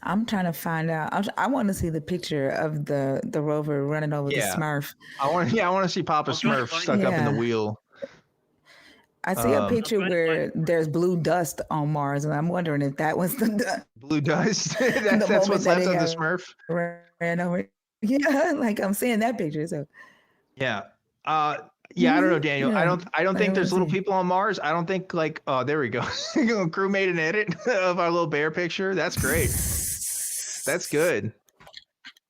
I'm trying to find out. I want to see the picture of the rover running over the Smurf. I want to see Papa Smurf stuck up in the wheel. I see a picture where there's blue dust on Mars, and I'm wondering if that was the blue dust. That's what's left of the Smurf. Ran over. Yeah, like I'm seeing that picture. So. Yeah. Yeah, I don't know, Daniel. Yeah. I don't think there's little people on Mars. I don't think there we go. Crew made an edit of our little bear picture. That's great. That's good.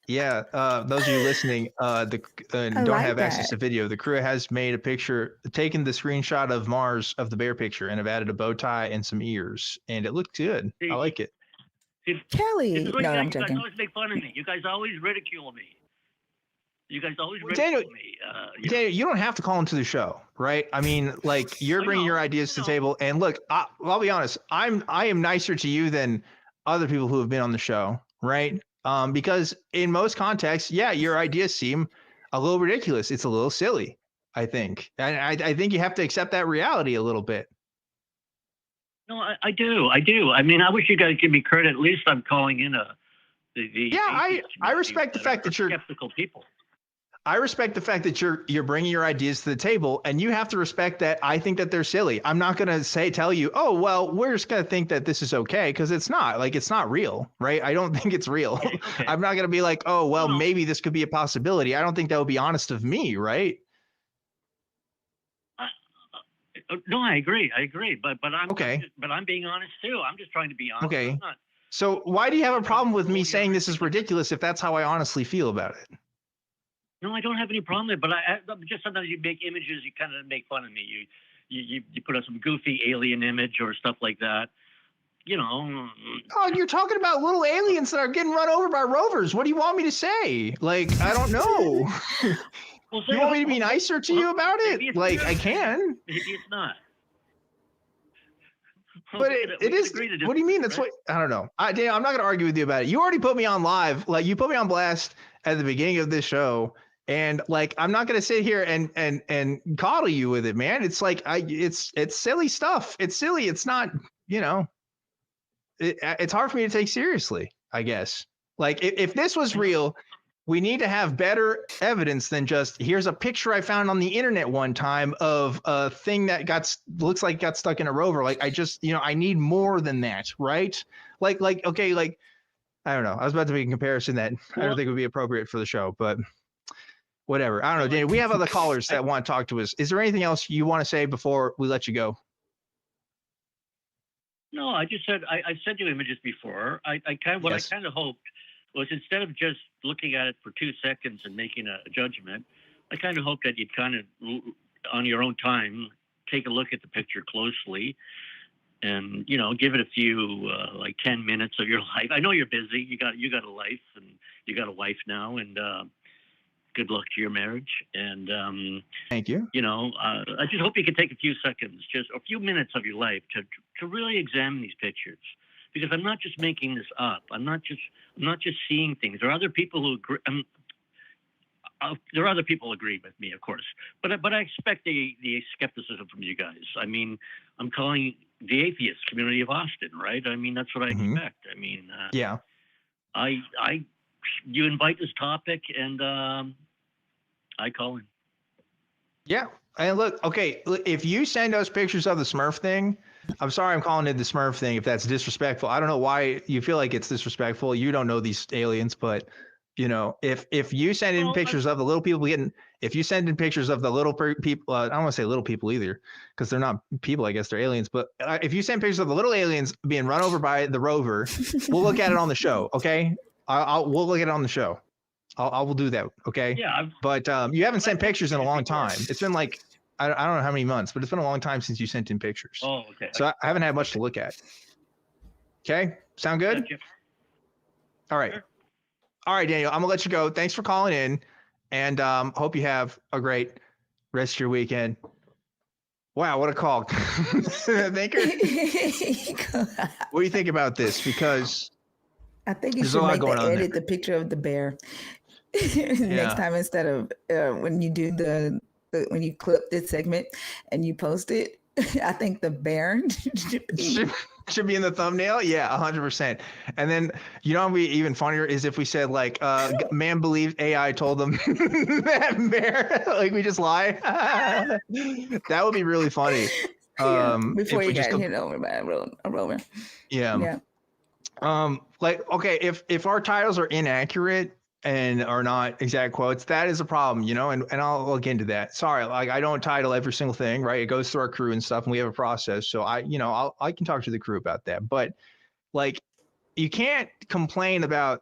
Yeah, those of you listening, don't have access to video. The crew has made a picture, taken the screenshot of Mars of the bear picture, and have added a bow tie and some ears, and it looked good. I like it. Kelly, no, I'm joking. You guys always make fun of me. You guys always ridicule me. Daniel, Daniel, you don't have to call into the show, right? I mean, like you're bringing your ideas to the table, and look, I'll be honest. I am nicer to you than other people who have been on the show, right? Because in most contexts, your ideas seem a little ridiculous. It's a little silly, I think. And I think you have to accept that reality a little bit. No, I do. I mean, I wish you guys give me credit. At least I'm calling in I respect the fact that you're skeptical people. I respect the fact that you're bringing your ideas to the table, and you have to respect that I think that they're silly. I'm not going to tell you, oh, well, we're just going to think that this is okay, because it's not. Like, it's not real, right? I don't think it's real. Okay. I'm not going to be like, oh, well, maybe this could be a possibility. I don't think that would be honest of me, right? No, I agree. But I'm okay. But I'm being honest too. I'm just trying to be honest. Okay. So why do you have a problem with me saying this is ridiculous if that's how I honestly feel about it? No, I don't have any problem with it, but I just sometimes you make images, you kind of make fun of me. You put up some goofy alien image or stuff like that. Oh, you're talking about little aliens that are getting run over by rovers. What do you want me to say? Like, I don't know. Well, you want me to be nicer to you about it? Like, I can. Maybe it's not. But it is. What do you mean? That's right? I don't know. Dan, I'm not going to argue with you about it. You already put me on live. Like, you put me on blast at the beginning of this show. And like, I'm not going to sit here and coddle you with it, man. It's like, it's silly stuff. It's silly. It's not, it's hard for me to take seriously, I guess. Like if this was real, we need to have better evidence than just, here's a picture I found on the internet one time of a thing that looks like got stuck in a rover. Like I just, I need more than that. Right. Like, okay. Like, I don't know. I was about to make a comparison that I don't think would be appropriate for the show, but whatever. I don't know, Daniel. We have other callers that want to talk to us. Is there anything else you want to say before we let you go? No, I just said I sent you images before. I kind of hoped was instead of just looking at it for 2 seconds and making a judgment, I kind of hoped that you'd kind of on your own time take a look at the picture closely and give it a few like 10 minutes of your life. I know you're busy. You got a life and you got a wife now, and good luck to your marriage. And thank you. I just hope you can take a few seconds, just a few minutes of your life to really examine these pictures, because I'm not just making this up. I'm not just seeing things. There are other people who agree. There are other people who agree with me, of course, but I expect the skepticism from you guys. I mean, I'm calling the atheist community of Austin, right? I mean, that's what I expect. I mean, yeah. You invite this topic, and I call in. Yeah, and look, okay, if you send us pictures of the Smurf thing, I'm sorry I'm calling it the Smurf thing if that's disrespectful. I don't know why you feel like it's disrespectful. You don't know these aliens, but if you send in pictures of the little people if you send in pictures of the little people, I don't want to say little people either, because they're not people, I guess they're aliens. But if you send pictures of the little aliens being run over by the rover, we'll look at it on the show, okay? We'll look at it on the show. I will do that, okay? Yeah. But you haven't sent pictures in a long time. It's been like I don't know how many months, but it's been a long time since you sent in pictures. Oh, okay. So I haven't had much to look at. Okay, sound good? Gotcha. All right. Sure. All right, Daniel, I'm gonna let you go. Thanks for calling in, and hope you have a great rest of your weekend. Wow, what a call. Thinker, what do you think about this? Because I think you there's a should lot make going on edit there. the picture of the bear Yeah. next time, instead of when you do when you clip this segment and you post it. I think the bear should be in the thumbnail. Yeah, 100%. And then, you know, what would be even funnier is if we said like, man believed AI told them that bear, like we just lie. That would be really funny. Before if you we just got hit over by a rover. Yeah. Like, okay, if our titles are inaccurate and are not exact quotes, that is a problem, you know, and I'll look into that. Sorry, like I don't title every single thing, right? It goes through our crew and stuff, and we have a process. So I can talk to the crew about that. But like, you can't complain about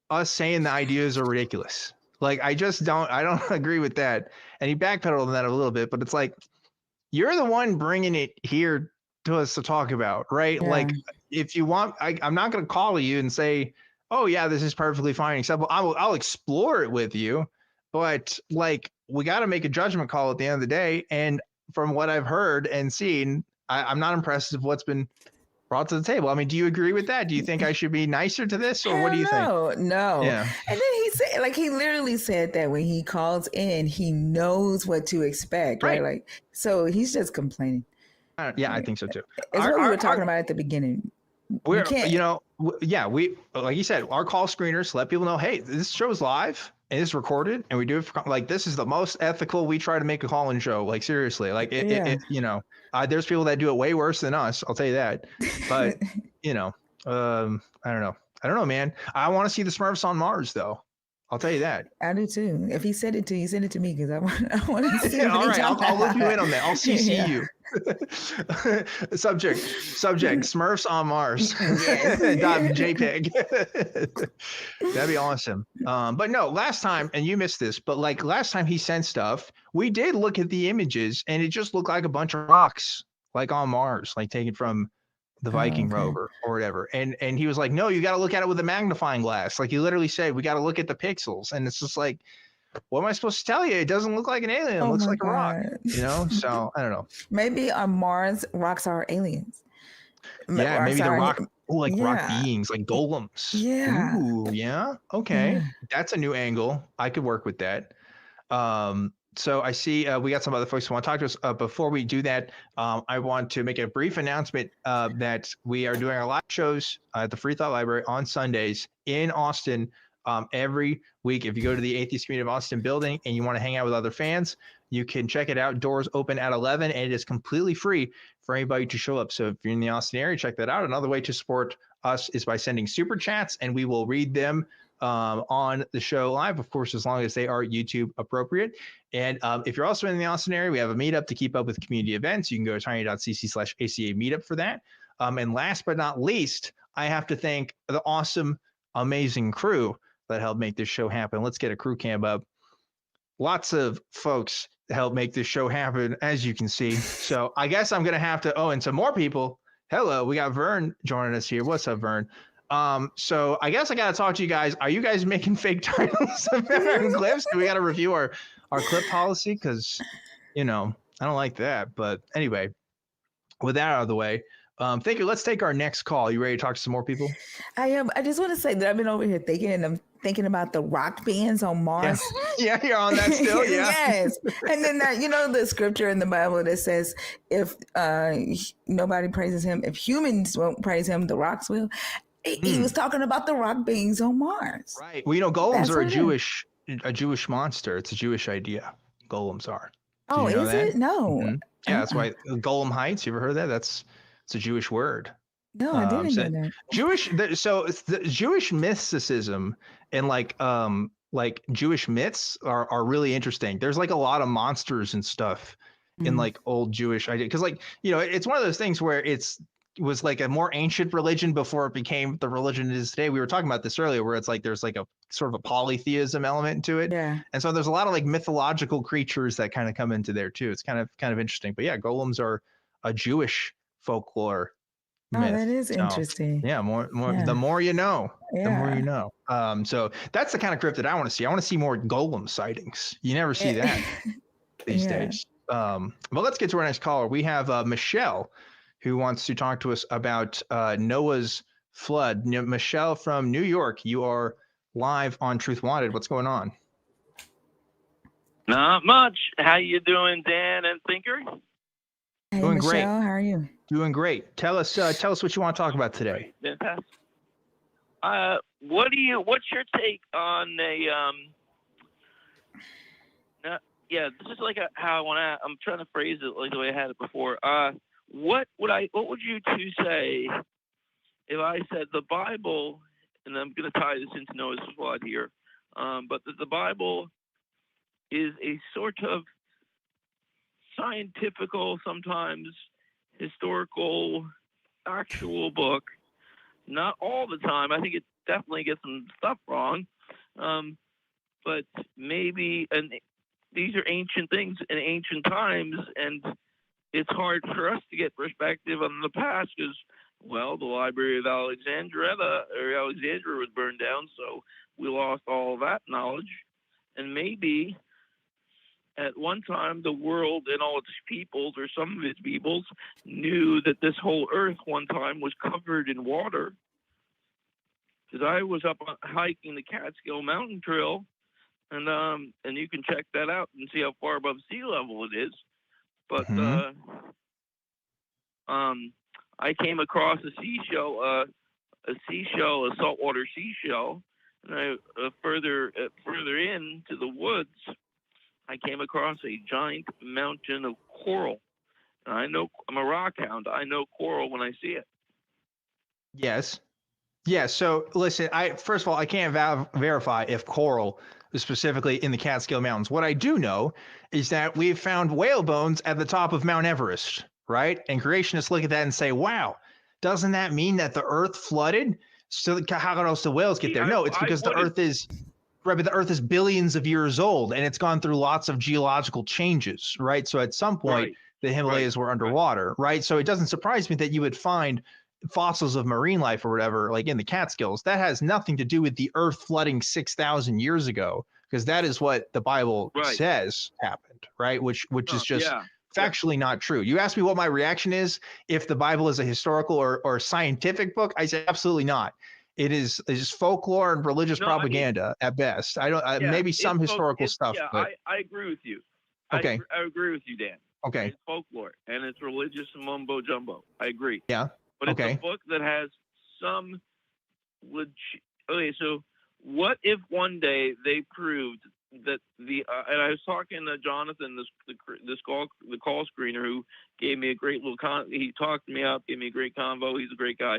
us saying the ideas are ridiculous. Like, I don't agree with that. And he backpedaled on that a little bit, but it's like, you're the one bringing it here to us to talk about, right? Yeah. Like, if you want, I'm not going to call you and say, oh yeah, this is perfectly fine, acceptable. I'll explore it with you, but like, we got to make a judgment call at the end of the day. And from what I've heard and seen, I'm not impressed with what's been brought to the table. I mean, do you agree with that? Do you think I should be nicer to this, or what do you think? No. Yeah. And then he said, like, he literally said that when he calls in, he knows what to expect, right? Like, so he's just complaining. Yeah, I think so too. It's what we were talking about at the beginning. We like you said, our call screeners let people know, hey, this show is live and it's recorded, and we do it for, like, this is the most ethical. We try to make a call-in show, like, seriously, like it you know, there's people that do it way worse than us, I'll tell you that. But you know, I don't know, man. I want to see the Smurfs on Mars, though. I'll tell you that. I do too. If he said it to you, send it to me, because I want to see. All right, I'll loop you in on that. I'll CC you. Subject, Smurfs on Mars. .jpg. That'd be awesome. But no, last time, and you missed this, but like last time he sent stuff, we did look at the images, and it just looked like a bunch of rocks, like on Mars, like taken from the Viking rover or whatever. And he was like, no, you got to look at it with a magnifying glass. Like, he literally said, we got to look at the pixels. And it's just like, what am I supposed to tell you? It doesn't look like an alien. It looks like a rock, you know? So I don't know. Maybe on Mars, rocks are aliens. Yeah, maybe the rock, rock beings, like golems. Yeah. Ooh, yeah. Okay. Yeah. That's a new angle. I could work with that. So I see we got some other folks who want to talk to us. Before we do that, I want to make a brief announcement that we are doing our live shows at the Free Thought Library on Sundays in Austin every week. If you go to the Atheist Community of Austin building and you want to hang out with other fans, you can check it out. Doors open at 11, and it is completely free for anybody to show up. So if you're in the Austin area, check that out. Another way to support us is by sending super chats, and we will read them on the show live, of course, as long as they are YouTube appropriate. And if you're also in the Austin area, we have a meetup to keep up with community events. You can go to tiny.cc/ACA meetup for that. And last but not least, I have to thank the awesome, amazing crew that helped make this show happen. Let's get a crew cam up. Lots of folks help make this show happen, as you can see. So I guess I'm going to have to, and some more people. Hello, we got Vern joining us here. What's up, Vern? So I guess I got to talk to you guys. Are you guys making fake titles of our clips? Do we got to review our clip policy? Because, I don't like that. But anyway, with that out of the way, thank you. Let's take our next call. You ready to talk to some more people? I am. I just want to say that I've been over here thinking, and I'm thinking about the rock bands on Mars. Yeah, you're on that still. Yeah. Yes. And then that, the scripture in the Bible that says, if nobody praises him, if humans won't praise him, the rocks will. He was talking about the rock beings on Mars. Right. Well, golems are a Jewish monster. It's a Jewish idea. Golems are. Oh, is it? No. Mm-hmm. Yeah, that's why Golem Heights. You ever heard of that? It's a Jewish word. No, I didn't know that. So the Jewish mysticism and like Jewish myths are really interesting. There's like a lot of monsters and stuff in like old Jewish idea, because it's one of those things where it was like a more ancient religion before it became the religion it is today. We were talking about this earlier, where it's like there's like a sort of a polytheism element to it. Yeah. And so there's a lot of like mythological creatures that kind of come into there too. It's kind of interesting. But yeah, golems are a Jewish folklore Oh, myth. that is So, interesting. yeah, more Yeah. the more you know, the more Yeah. you know. So that's the kind of cryptid I want to see. I want to see more golem sightings. You never see that these Yeah. days. But let's get to our next caller. We have Michelle, who wants to talk to us about Noah's flood. Michelle from New York, you are live on Truth Wanted. What's going on? Not much. How you doing, Dan and Thinker? Hey, Doing Michelle, great. how are you? Doing great. Tell us what you want to talk about today. Fantastic. What's your take on yeah, this is like how I want to. I'm trying to phrase it like the way I had it before. What would you two say if I said the Bible, and I'm going to tie this into Noah's flood here, but the Bible is a sort of scientifical, sometimes historical, actual book. Not all the time. I think it definitely gets some stuff wrong, but maybe. And these are ancient things in ancient times, and it's hard for us to get perspective on the past because, well, the Library of Alexandria was burned down, so we lost all of that knowledge. And maybe at one time the world and all its peoples, or some of its peoples, knew that this whole earth one time was covered in water. Because I was up hiking the Catskill Mountain Trail, and you can check that out and see how far above sea level it is. But I came across a seashell, a saltwater seashell, and further into the woods, I came across a giant mountain of coral. And I know I'm a rock hound. I know coral when I see it. Yes. Yeah. So listen, first of all, I can't verify if coral is specifically in the Catskill Mountains. What I do know is that we've found whale bones at the top of Mount Everest, right? And creationists look at that and say, wow, doesn't that mean that the earth flooded? So how else the whales get there? No, it's because the earth is right, but the earth is billions of years old and it's gone through lots of geological changes, right? So at some point, the Himalayas were underwater, right? So it doesn't surprise me that you would find fossils of marine life or whatever, like in the Catskills. That has nothing to do with the earth flooding 6,000 years ago, because that is what the Bible says happened, right? Which is just factually not true. You asked me what my reaction is if the Bible is a historical or scientific book. I say absolutely not. It's just folklore and religious propaganda at best. I don't maybe some historical stuff. Yeah, but I agree with you. Okay. I agree with you, Dan. Okay. It's folklore and it's religious mumbo jumbo. I agree. Yeah. But it's a book that has some okay, so what if one day they proved that and I was talking to Jonathan, the call screener, who gave me a great little he talked me up, gave me a great convo. He's a great guy.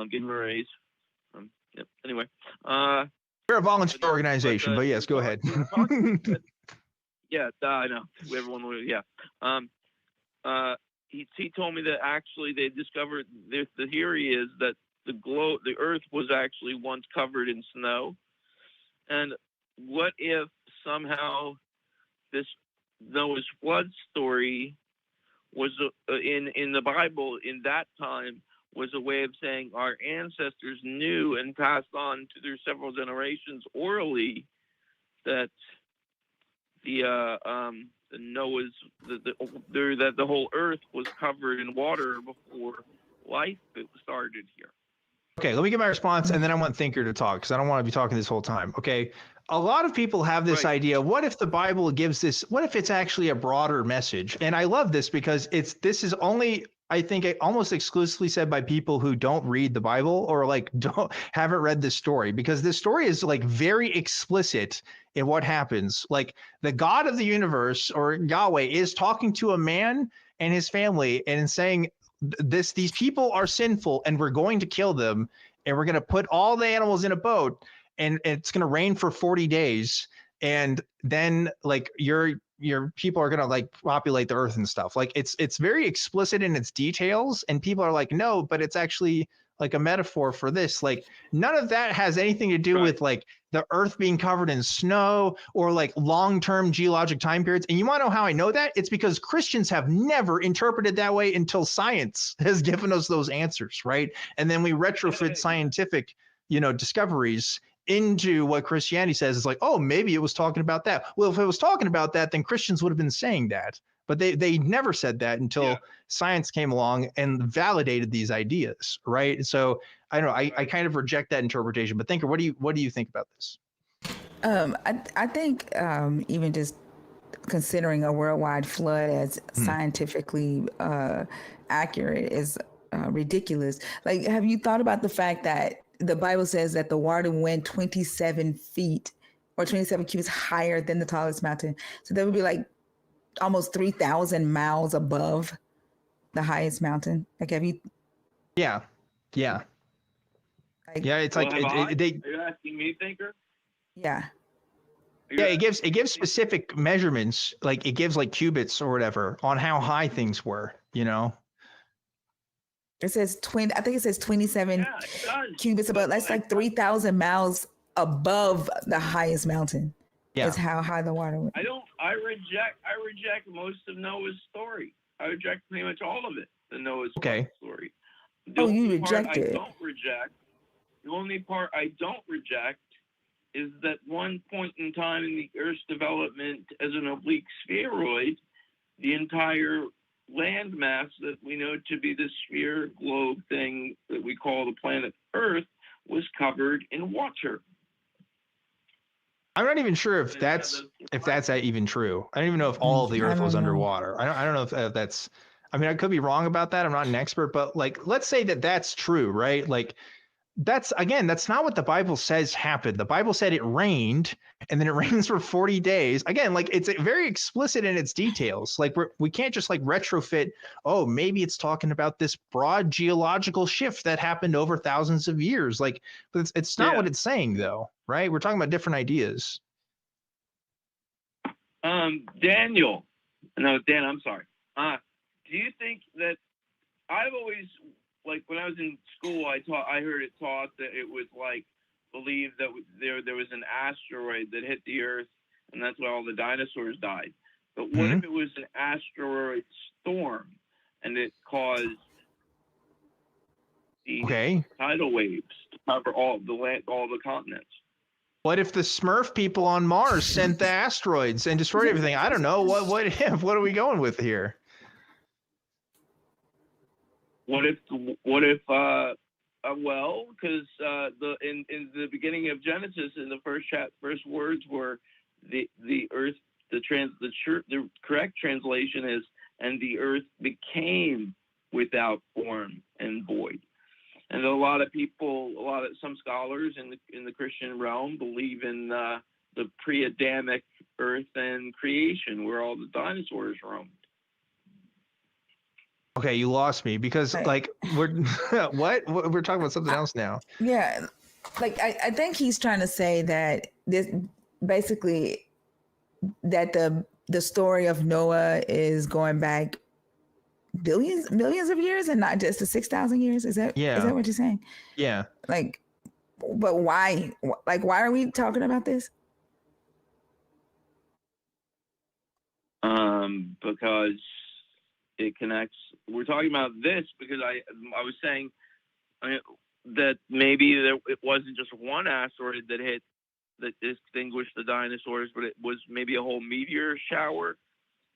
Gave him a raise. Anyway. You're a volunteer organization, but yes, go ahead. Yeah, I know. Everyone will, yeah. He told me that actually they discovered the theory is that the earth was actually once covered in snow. And what if somehow this Noah's flood story was in the Bible in that time was a way of saying our ancestors knew and passed on to their several generations orally that that the whole earth was covered in water before life started here. Okay, let me get my response, and then I want Thinker to talk because I don't want to be talking this whole time. Okay, a lot of people have this idea. What if the Bible gives this? What if it's actually a broader message? And I love this because this is only, I think, almost exclusively said by people who don't read the Bible or haven't read this story, because this story is like very explicit in what happens. Like the God of the universe, or Yahweh, is talking to a man and his family and saying, these people are sinful and we're going to kill them, and we're going to put all the animals in a boat, and it's going to rain for 40 days, and then like your people are going to like populate the earth and stuff. Like it's very explicit in its details, and people are like, no, but it's actually like a metaphor for this. Like none of that has anything to do with like the earth being covered in snow or like long-term geologic time periods. And you want to know how I know that? It's because Christians have never interpreted that way until science has given us those answers, right? And then we retrofit scientific, discoveries into what Christianity says. It's like, oh, maybe it was talking about that. Well, if it was talking about that, then Christians would have been saying that. But they never said that until science came along and validated these ideas, right? So I don't know. I kind of reject that interpretation. But Thinker, what do you think about this? I think even just considering a worldwide flood as scientifically accurate is ridiculous. Like, have you thought about the fact that the Bible says that the water went 27 feet or 27 cubits higher than the tallest mountain? So that would be like almost 3,000 miles above the highest mountain. Like, have you? Yeah. Like, It's like Are you asking me, Thinker? Yeah. Yeah, it gives specific measurements, like it gives like cubits or whatever on how high things were, It says 20. I think it says 27 cubits above. That's like 3,000 miles above the highest mountain. Yeah, is how high the water went. I reject most of Noah's story. I reject pretty much all of it. The Noah's story. You reject it. The only part I don't reject is that one point in time in the Earth's development as an oblique spheroid, the entire land mass that we know to be the sphere globe thing that we call the planet Earth was covered in water. I'm not even sure if that's even true. I don't even know if all of the Earth was underwater. I don't know if that's. I mean, I could be wrong about that. I'm not an expert, but like, let's say that that's true, right? Like, that's not what the Bible says happened. The Bible said it rained, and then it rains for 40 days. Again, like it's very explicit in its details. Like we can't just like retrofit. Oh, maybe it's talking about this broad geological shift that happened over thousands of years. Like, but it's not what it's saying, though, right? We're talking about different ideas. Dan, I'm sorry. Do you think that I've always, like when I was in school, I heard it taught that it was like believed that there was an asteroid that hit the Earth, and that's why all the dinosaurs died. But what if it was an asteroid storm and it caused the tidal waves to cover all the land, all the continents? What if the Smurf people on Mars sent the asteroids and destroyed everything? I don't know. What are we going with here? What if because in the beginning of Genesis, in the first words were the earth. The correct translation is, and the earth became without form and void. And some scholars in the Christian realm believe in the pre-Adamic earth and creation, where all the dinosaurs roamed. Okay, you lost me because like we're we're talking about something else now. Yeah, like I think he's trying to say that this basically that the story of Noah is going back millions of years and not just the 6,000 years. Is that what you're saying? Yeah. Like, but why? Like, why are we talking about this? Because it connects. We're talking about this because I was saying that maybe it wasn't just one asteroid that extinguished the dinosaurs, but it was maybe a whole meteor shower,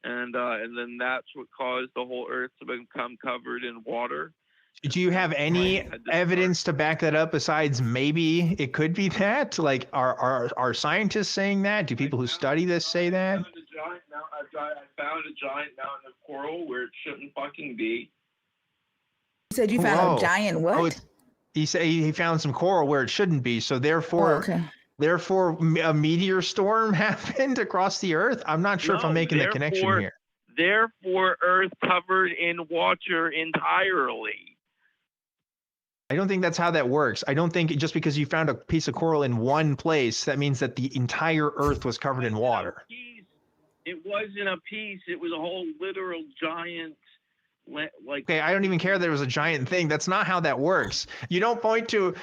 and then that's what caused the whole Earth to become covered in water. Do you have any evidence to back that up besides maybe it could be that? Like, are scientists saying that? Do people who study this say that? I found a giant mountain of coral where it shouldn't fucking be. You said you found a giant what? Oh, he said he found some coral where it shouldn't be. So therefore, a meteor storm happened across the Earth. I'm not sure if I'm making the connection here. Therefore, Earth covered in water entirely. I don't think that's how that works. I don't think just because you found a piece of coral in one place, that means that the entire Earth was covered in water. It wasn't a piece. It was a whole literal giant Okay, I don't even care there was a giant thing. That's not how that works. You don't point to,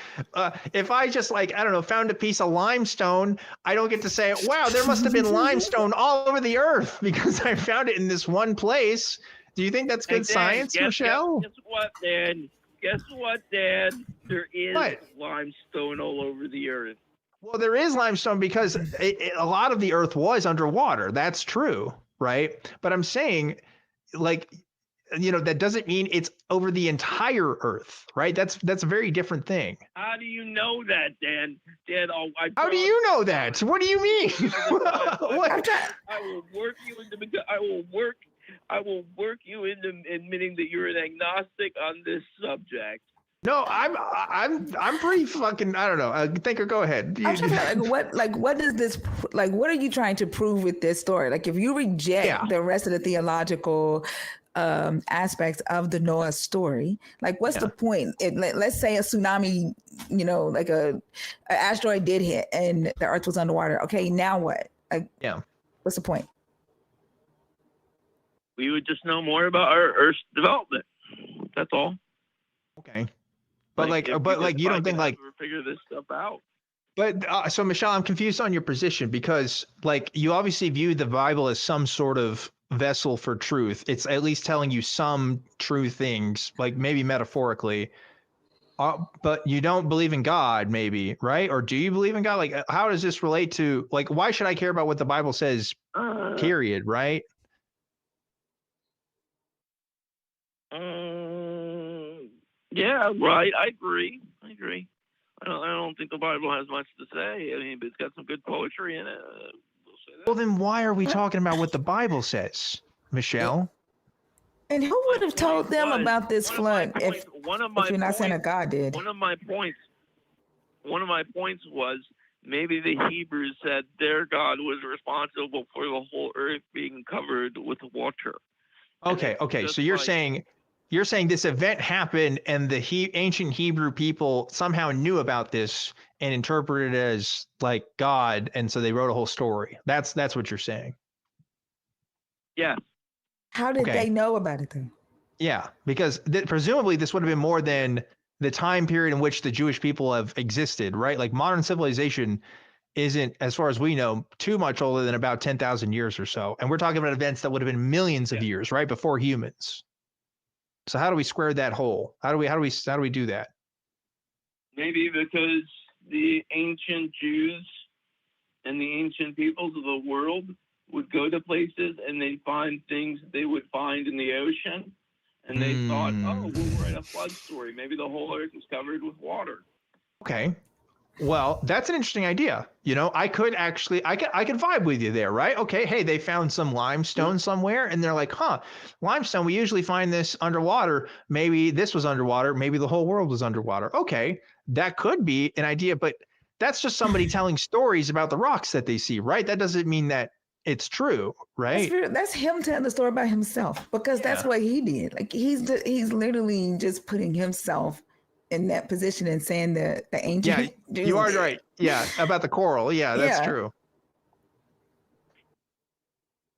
if I just like, I don't know, found a piece of limestone, I don't get to say, wow, there must have been limestone all over the earth because I found it in this one place. Do you think that's good science, Michelle? Guess what, Dan? Guess what, Dan? There is limestone all over the earth. Well, there is limestone because a lot of the earth was underwater. That's true, right? But I'm saying, like, that doesn't mean it's over the entire earth, right? That's a very different thing. How do you know that, Dan? Dan, how do you know that? What do you mean? What? I will work you into admitting that you're an agnostic on this subject. No, I'm pretty fucking. I don't know. Thinker, go ahead. I'm trying to, what does this, what are you trying to prove with this story? Like, if you reject the rest of the theological aspects of the Noah story, like, what's the point? Let's say a tsunami, like an asteroid did hit and the earth was underwater. Okay, now what? Like, what's the point? We would just know more about our Earth's development. That's all. Okay. But you don't think figure this stuff out. But so Michelle, I'm confused on your position because you obviously view the Bible as some sort of vessel for truth. It's at least telling you some true things, like maybe metaphorically. But you don't believe in God, maybe, right? Or do you believe in God? Like, how does this relate to, why should I care about what the Bible says? Period, right? Yeah, right. I agree. I don't think the Bible has much to say. I mean, but it's got some good poetry in it. We'll say that. Well, then why are we talking about what the Bible says, Michelle? And who would have told them about this flood if you're not saying that God did? One of my points was maybe the Hebrews said their God was responsible for the whole earth being covered with water. Okay. So you're saying this event happened and the ancient Hebrew people somehow knew about this and interpreted it as like God, and so they wrote a whole story. That's what you're saying. Yeah. How did they know about it then? Yeah, because presumably this would have been more than the time period in which the Jewish people have existed, right? Like, modern civilization isn't, as far as we know, too much older than about 10,000 years or so. And we're talking about events that would have been millions of years, right, before humans. So how do we square that hole? How do we do that? Maybe because the ancient Jews and the ancient peoples of the world would go to places and they'd find things they would find in the ocean, and they thought, oh, we'll write a flood story. Maybe the whole earth was covered with water. Okay. Well, that's an interesting idea. I could vibe with you there, right? Okay, hey, they found some limestone somewhere, and they're like, limestone, we usually find this underwater. Maybe this was underwater. Maybe the whole world was underwater. Okay, that could be an idea, but that's just somebody telling stories about the rocks that they see, right? That doesn't mean that it's true, right? That's him telling the story about himself, because that's what he did. Like, he's literally just putting himself in that position and saying that the ancient Jews you are right. Yeah, about the coral. Yeah, that's true.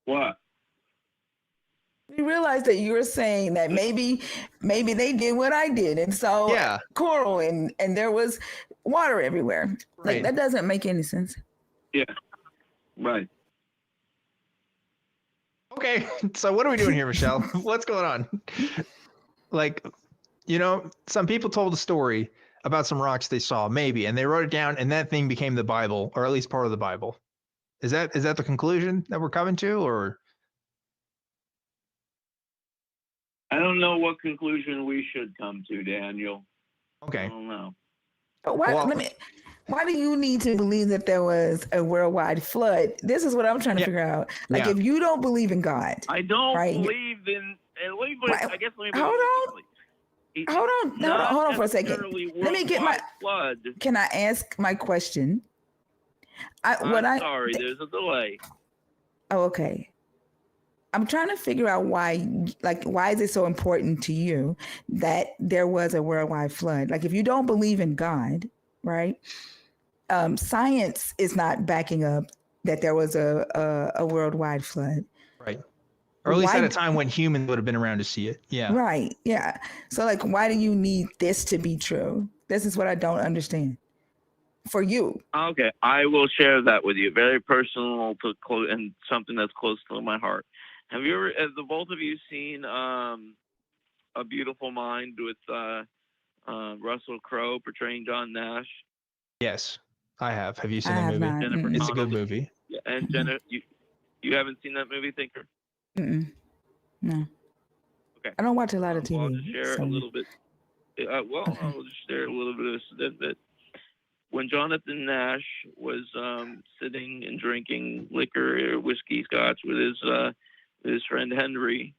What? You realize that you're saying that maybe they did what I did, and so coral and there was water everywhere. Like, that doesn't make any sense. Yeah. Right. Okay, so what are we doing here, Michelle? What's going on? Some people told a story about some rocks they saw, maybe, and they wrote it down, and that thing became the Bible, or at least part of the Bible. Is that the conclusion that we're coming to, or? I don't know what conclusion we should come to, Daniel. Okay. I don't know. But why do you need to believe that there was a worldwide flood? This is what I'm trying to figure out. Like, if you don't believe in God, I don't believe in. I guess let me. Hold on for a second. Let me get my flood. Can I ask my question? Sorry, there's a delay. Oh, okay. I'm trying to figure out why is it so important to you that there was a worldwide flood? Like, if you don't believe in God, right? Science is not backing up that there was a worldwide flood. Right. Or at least Why- at a time when humans would have been around to see it. Yeah. Right. Yeah. So like, why do you need this to be true? This is what I don't understand. For you. Okay, I will share that with you. Very personal and something that's close to my heart. Have the both of you seen A Beautiful Mind with Russell Crowe portraying John Nash? Yes, I have. Have you seen I that have movie? not. Jennifer It's a good Connelly. movie. Yeah, and Jenna, you haven't seen that movie, Thinker? Mm-mm. No. Okay. I don't watch a lot of TV. Well, I'll just share so- a little bit. Okay. I'll just share a little bit of a snippet. When Jonathan Nash was sitting and drinking liquor, whiskey, scotch with his friend Henry,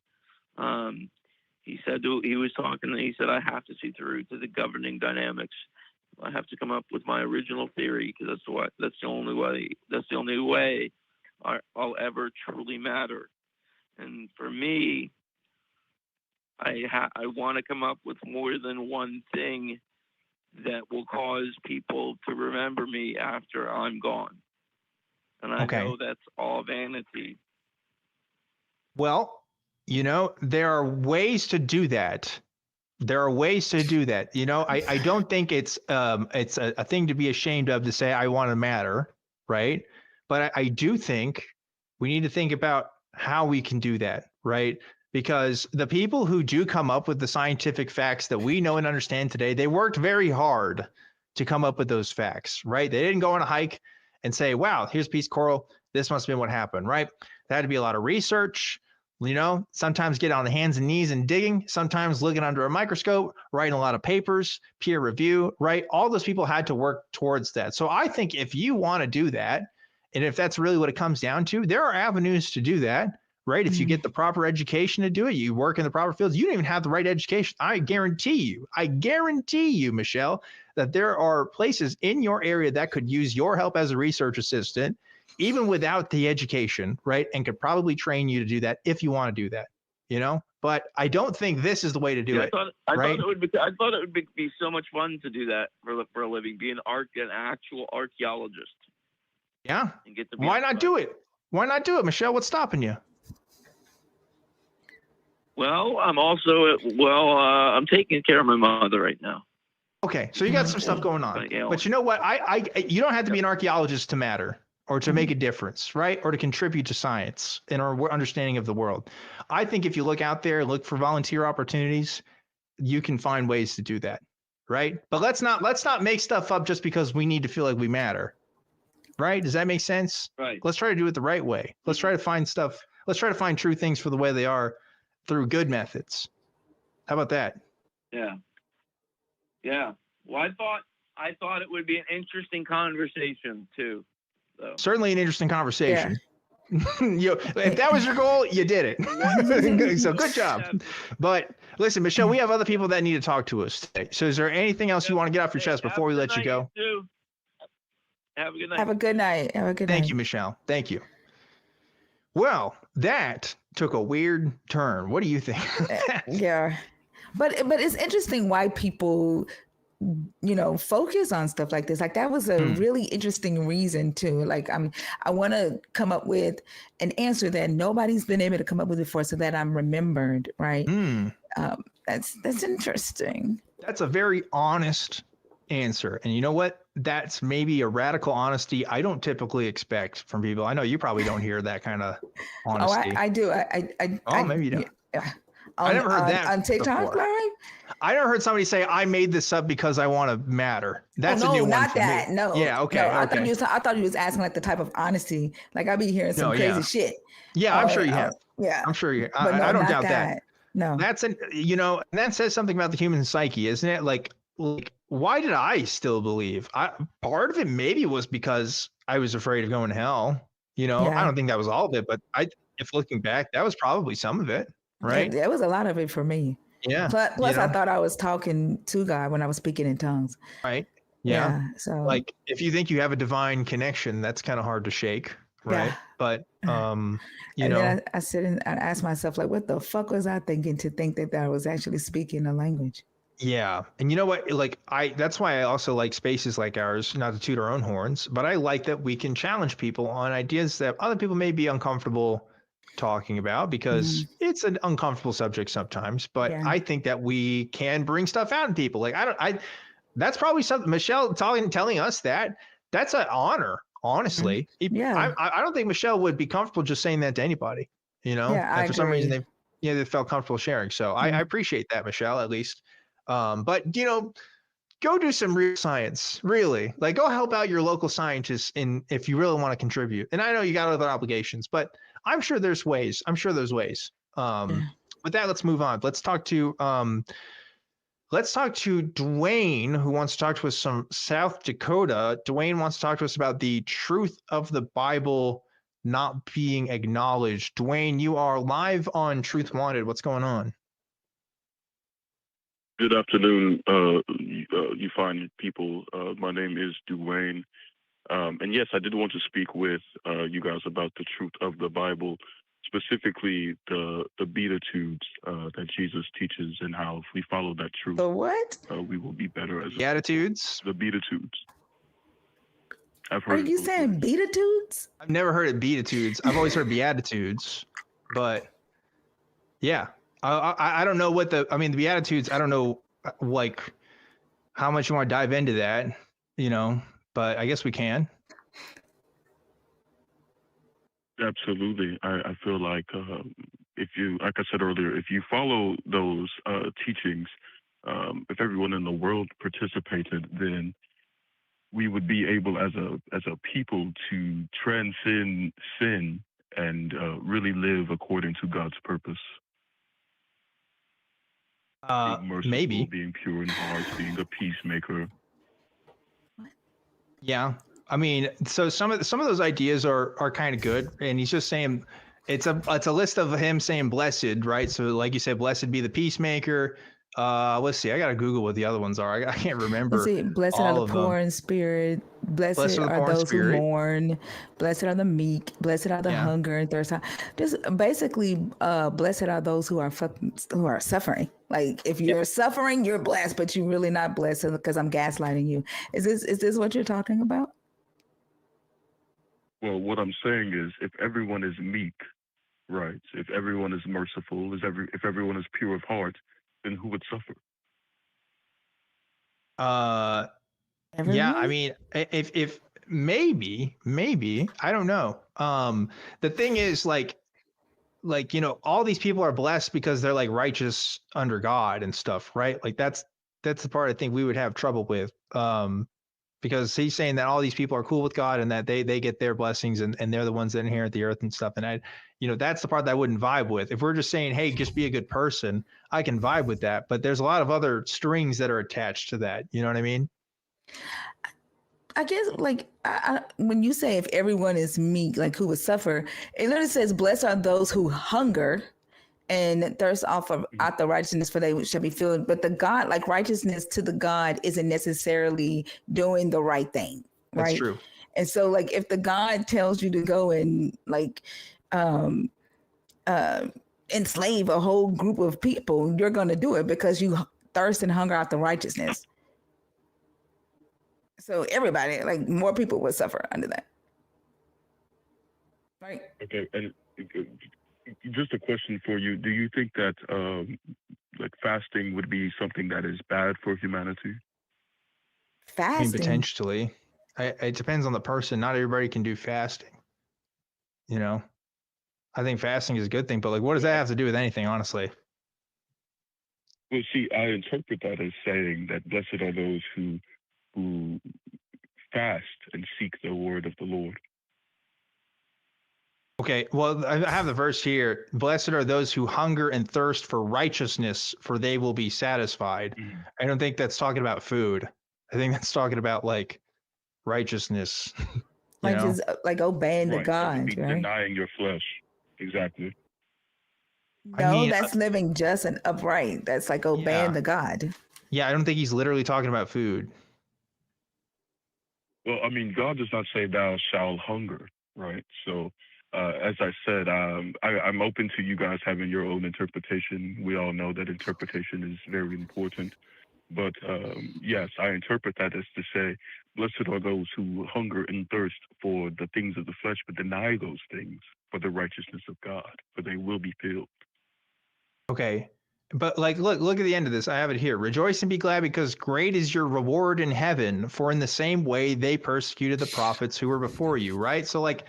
he said he was talking. And he said, "I have to see through to the governing dynamics. I have to come up with my original theory because that's the only way I'll ever truly matter." And for me, I want to come up with more than one thing that will cause people to remember me after I'm gone. And I know that's all vanity. Well, there are ways to do that. I don't think it's a thing to be ashamed of to say I want to matter, right? But I do think we need to think about how we can do that, right? Because the people who do come up with the scientific facts that we know and understand today, they worked very hard to come up with those facts, right? They didn't go on a hike and say, wow, here's a piece of coral. This must have been what happened, right? There had to be a lot of research, sometimes get on the hands and knees and digging, sometimes looking under a microscope, writing a lot of papers, peer review, right? All those people had to work towards that. So I think if you want to do that, and if that's really what it comes down to, there are avenues to do that. Right. If you get the proper education to do it, you work in the proper fields, you don't even have the right education. I guarantee you, Michelle, that there are places in your area that could use your help as a research assistant, even without the education, right? And could probably train you to do that if you want to do that, But I don't think this is the way to do it. I thought it would be so much fun to do that for a living, be an actual archaeologist. Yeah. And get to Why not do it? Why not do it, Michelle? What's stopping you? Well, I'm taking care of my mother right now. Okay, so you got some stuff going on. But you know what? You don't have to be an archaeologist to matter or to make a difference, right? Or to contribute to science and our understanding of the world. I think if you look out there, look for volunteer opportunities, you can find ways to do that, right? But let's not make stuff up just because we need to feel like we matter, right? Does that make sense? Right. Let's try to do it the right way. Let's try to find stuff. Let's try to find true things for the way they are through good methods. How about that? Yeah. Well, I thought it would be an interesting conversation too. So. Certainly an interesting conversation. Yeah. If that was your goal, you did it. So good job. But listen, Michelle, we have other people that need to talk to us today. So is there anything else you want to get off your chest before we let you go? Have a good night. Have a good night. Thank you, Michelle. Thank you. Well, that took a weird turn. What do you think? Yeah. But it's interesting why people focus on stuff like this. Like that was a really interesting reason too. Like I want to come up with an answer that nobody's been able to come up with before, so that I'm remembered. Right. That's interesting. That's a very honest answer. And you know what? That's maybe a radical honesty I don't typically expect from people. I know you probably don't hear that kind of honesty. Oh, I do. Maybe you don't. Yeah. I never heard that on TikTok before. Live. I never heard somebody say, "I made this up because I want to matter." That's a new one. Not for that. me. No. Yeah. Okay. No, okay. I thought you was asking like the type of honesty. Like I be hearing some crazy shit. Yeah, I'm sure you have. Yeah. I'm sure you. I don't doubt that. No. That's and that says something about the human psyche, isn't it? Like why did I still believe? Part of it maybe was because I was afraid of going to hell. I don't think that was all of it, but if looking back, that was probably some of it, right? There was a lot of it for me. Yeah. Plus I thought I was talking to God when I was speaking in tongues. Right. Yeah. So like if you think you have a divine connection, that's kind of hard to shake. Right. Yeah. But, then I sit and I ask myself, like, what the fuck was I thinking to think that I was actually speaking a language? Yeah. And you know what? Like that's why I also like spaces like ours, not to toot our own horns, but I like that we can challenge people on ideas that other people may be uncomfortable talking about because it's an uncomfortable subject sometimes, but I think that we can bring stuff out in people. Like that's probably something Michelle telling us that's an honor, honestly. I don't think Michelle would be comfortable just saying that to anybody, and for some reason they felt comfortable sharing. So I appreciate that, Michelle, at least. But go do some real science, really. Like, go help out your local scientists if you really want to contribute. And I know you got other obligations, but I'm sure there's ways. With that, let's move on. Let's talk to Dwayne, who wants to talk to us from South Dakota. Dwayne wants to talk to us about the truth of the Bible not being acknowledged. Dwayne, you are live on Truth Wanted. What's going on? Good afternoon, you fine people. My name is Dwayne. And yes, I did want to speak with you guys about the truth of the Bible, specifically the Beatitudes that Jesus teaches, and how if we follow that truth, the what? We will be better as Beatitudes? The Beatitudes. Are you saying Beatitudes? I've never heard of Beatitudes. I've always heard Beatitudes, but yeah. I don't know the Beatitudes, I don't know, like, how much you want to dive into that, but I guess we can. Absolutely. I feel like if you, like I said earlier, if you follow those teachings, if everyone in the world participated, then we would be able as a people to transcend sin and really live according to God's purpose. Being merciful, maybe being pure in heart, being a peacemaker. Yeah, I mean, so some of those ideas are kind of good, and he's just saying it's a list of him saying blessed, right? So like you said, blessed be the peacemaker. Let's see, I gotta Google what the other ones are. I can't remember. Let's see, blessed are the poor in spirit. Blessed are those who mourn. Blessed are the meek. Blessed are the hunger and thirst. Just basically, blessed are those who are suffering. Like, if you're suffering, you're blessed, but you're really not blessed because I'm gaslighting you. Is this what you're talking about? Well, what I'm saying is, if everyone is meek, right? If everyone is merciful, if everyone is pure of heart, then who would suffer? Everyone? Yeah, I mean, if maybe, I don't know. The thing is, like all these people are blessed because they're like righteous under God and stuff, right? Like that's the part I think we would have trouble with. Because he's saying that all these people are cool with God and that they get their blessings and they're the ones that inherit the earth and stuff. And that's the part that I wouldn't vibe with. If we're just saying, hey, just be a good person, I can vibe with that. But there's a lot of other strings that are attached to that. You know what I mean? I guess, like, when you say if everyone is meek, like who would suffer, it literally says, blessed are those who hunger and thirst after righteousness, for they shall be filled. But the God, like, righteousness to the God isn't necessarily doing the right thing, right? That's true. And so, like, if the God tells you to go and like enslave a whole group of people, you're going to do it because you thirst and hunger after righteousness. So everybody, like, more people would suffer under that, right? Okay, and just a question for you: do you think that like fasting would be something that is bad for humanity? Fasting? I mean, potentially. It depends on the person. Not everybody can do fasting. I think fasting is a good thing, but like, what does that have to do with anything, honestly? Well, see, I interpret that as saying that blessed are those who fast and seek the word of the Lord. Okay, well, I have the verse here. Blessed are those who hunger and thirst for righteousness, for they will be satisfied. Mm-hmm. I don't think that's talking about food. I think that's talking about like righteousness. Like just like obeying the God, right? Denying your flesh. Exactly. No, that's living just and upright. That's like obeying the God. Yeah, I don't think he's literally talking about food. Well, I mean, God does not say thou shalt hunger, right? So, as I said, I'm open to you guys having your own interpretation. We all know that interpretation is very important. But yes, I interpret that as to say, blessed are those who hunger and thirst for the things of the flesh, but deny those things for the righteousness of God, for they will be filled. Okay. But like, look at the end of this. I have it here. Rejoice and be glad, because great is your reward in heaven, for in the same way they persecuted the prophets who were before you, right? So like,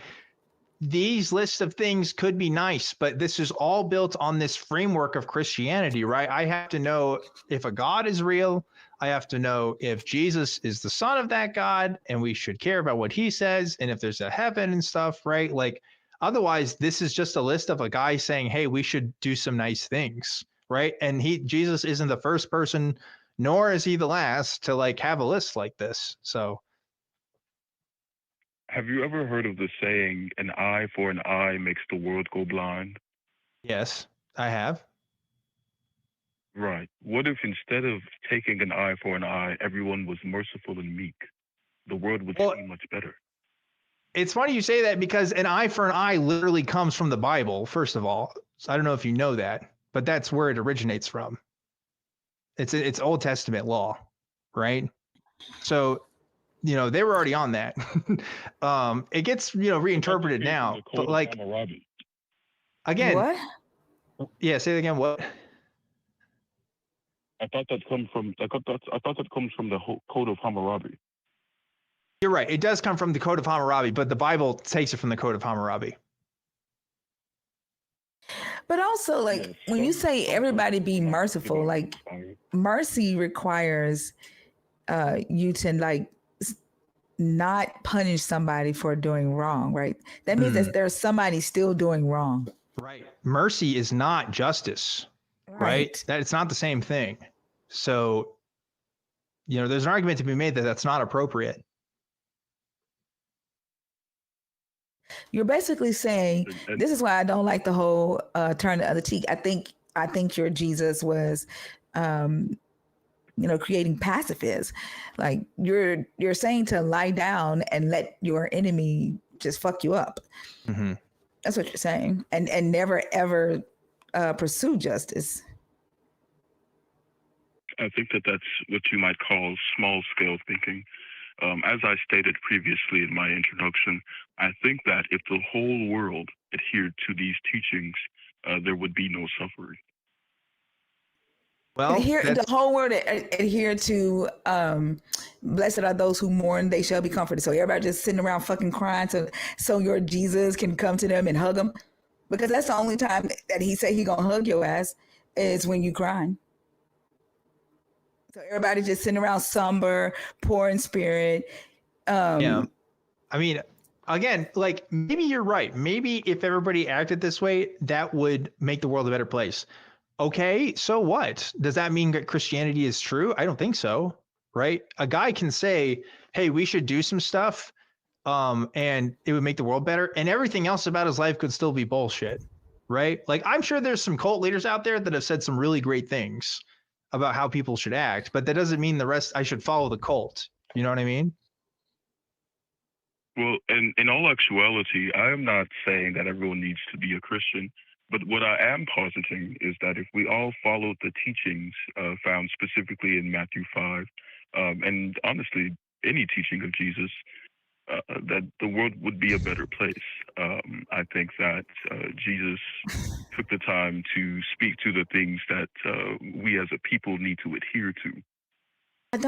these lists of things could be nice, but this is all built on this framework of Christianity, right? I have to know if a God is real. I have to know if Jesus is the son of that God, and we should care about what he says, and if there's a heaven and stuff, right? Like, otherwise, this is just a list of a guy saying, hey, we should do some nice things, right? And Jesus isn't the first person, nor is he the last, to like have a list like this. So Have you ever heard of the saying, an eye for an eye makes the world go blind? yes, I have. Right. What if instead of taking an eye for an eye, everyone was merciful and meek? The world would Well, seem much better. it's funny you say that, because an eye for an eye literally comes from the Bible, first of all. So I don't know if you know that, but that's where it originates from. It's Old Testament law, right? So, they were already on that. It gets, reinterpreted now, but like, again, What? yeah, say it again. What? I thought that comes from the Code of Hammurabi. You're right. It does come from the Code of Hammurabi, but the Bible takes it from the Code of Hammurabi. But also, like, when you say everybody be merciful, like, mercy requires you to like not punish somebody for doing wrong, right? That means that there's somebody still doing wrong. Right. Mercy is not justice, right? That it's not the same thing. So, there's an argument to be made that that's not appropriate. You're basically saying, this is why I don't like the whole turn the other cheek. I think your Jesus was creating pacifists. Like, you're saying to lie down and let your enemy just fuck you up. Mm-hmm. That's what you're saying, and never ever pursue justice. I think that that's what you might call small scale thinking. As I stated previously in my introduction, I think that if the whole world adhered to these teachings, there would be no suffering. Well, the whole world adhere to blessed are those who mourn, they shall be comforted. So everybody just sitting around fucking crying so your Jesus can come to them and hug them, because that's the only time that he said he gonna hug your ass is when you crying. So everybody just sitting around somber, poor in spirit. Yeah. I mean, again, like, maybe you're right. Maybe if everybody acted this way, that would make the world a better place. Okay, so what? Does that mean that Christianity is true? I don't think so, right? A guy can say, hey, we should do some stuff, and it would make the world better, and everything else about his life could still be bullshit, right? Like, I'm sure there's some cult leaders out there that have said some really great things about how people should act, but that doesn't mean the rest, I should follow the cult. You know what I mean? Well, in all actuality, I am not saying that everyone needs to be a Christian. But what I am positing is that if we all followed the teachings found specifically in Matthew 5, and honestly, any teaching of Jesus, that the world would be a better place. I think that Jesus took the time to speak to the things that we as a people need to adhere to. I'm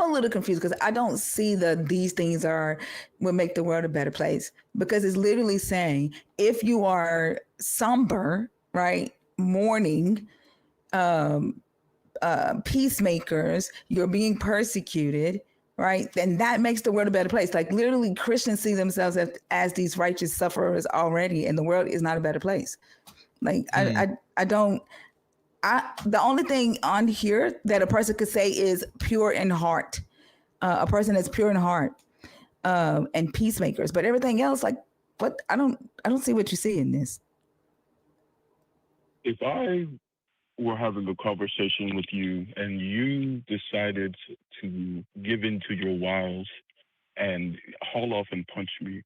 a little confused, because I don't see these things will make the world a better place, because it's literally saying if you are somber, right, mourning, peacemakers, you're being persecuted, right, then that makes the world a better place. Like, literally, Christians see themselves as these righteous sufferers already, and the world is not a better place. Like, the only thing on here that a person could say is pure in heart. A person that's pure in heart, and peacemakers. But everything else, like, what? I don't see what you see in this. If I were having a conversation with you and you decided to give in to your wiles and haul off and punch me,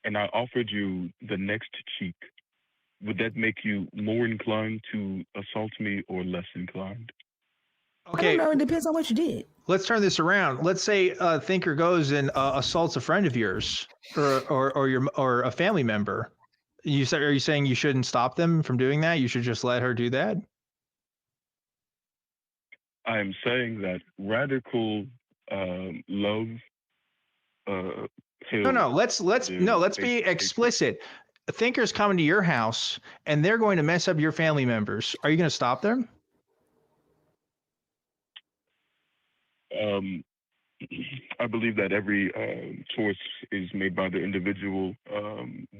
and I offered you the next cheek, would that make you more inclined to assault me or less inclined? I Okay, don't know. It depends on what you did. let's turn this around. Let's say a thinker goes and assaults a friend of yours or a family member. Are you saying you shouldn't stop them from doing that? You should just let her do that? I am saying that radical love. No. Let's be explicit. Thinkers coming to your house and they're going to mess up your family members. Are you going to stop them? I believe that every choice is made by the individual.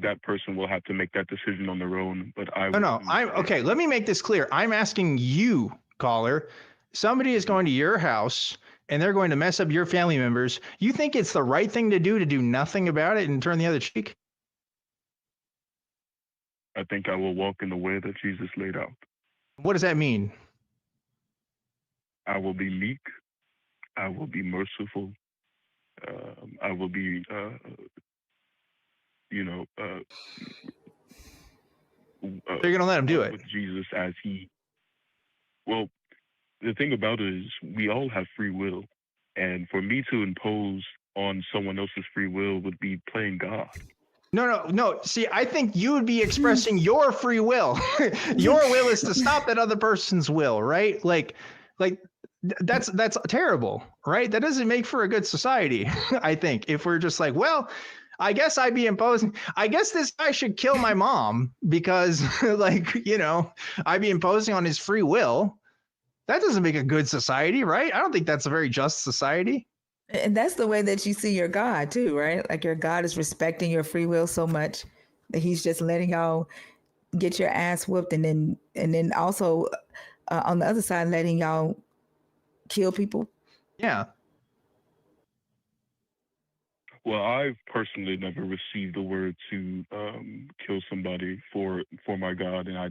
That person will have to make that decision on their own. But okay. Let me make this clear. I'm asking you, caller. Somebody is going to your house and they're going to mess up your family members. You think it's the right thing to do nothing about it and turn the other cheek? I think I will walk in the way that Jesus laid out. What does that mean? I will be meek. I will be merciful. I will be, you're going to let him do it with Jesus as he. Well, the thing about it is we all have free will, and for me to impose on someone else's free will would be playing God. No. See, I think you would be expressing your free will. Your will is to stop that other person's will, right? Like that's terrible, right? That doesn't make for a good society. I think if we're just like, well, I guess I'd be imposing. I guess this guy should kill my mom because, I'd be imposing on his free will. That doesn't make a good society, right? I don't think that's a very just society. And that's the way that you see your God too, right? Like your God is respecting your free will so much that he's just letting y'all get your ass whooped, and then also on the other side letting y'all kill people. Yeah. Well, I've personally never received the word to kill somebody for my God, and I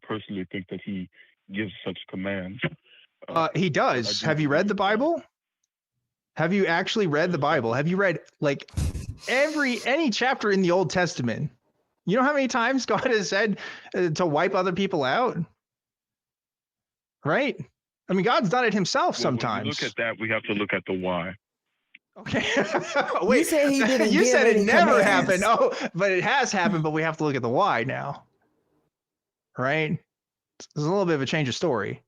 personally think that he gives such commands. He does. Have you read the Bible? Have you actually read the Bible? Have you read like any chapter in the Old Testament? You know how many times God has said to wipe other people out? Right? I mean, God's done it himself sometimes. When we look at that, we have to look at the why. Okay. Wait, you said he didn't. You said it never commands. happened. Oh, but it has happened, but we have to look at the why now. Right? There's a little bit of a change of story.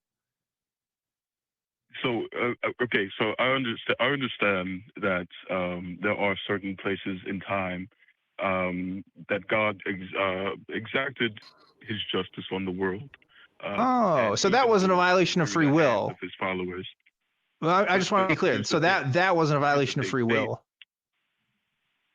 So, okay, so I understand that there are certain places in time that God exacted his justice on the world. So that wasn't a violation of free will. Of his followers. Well, I just want to be clear. So that wasn't a violation of free will.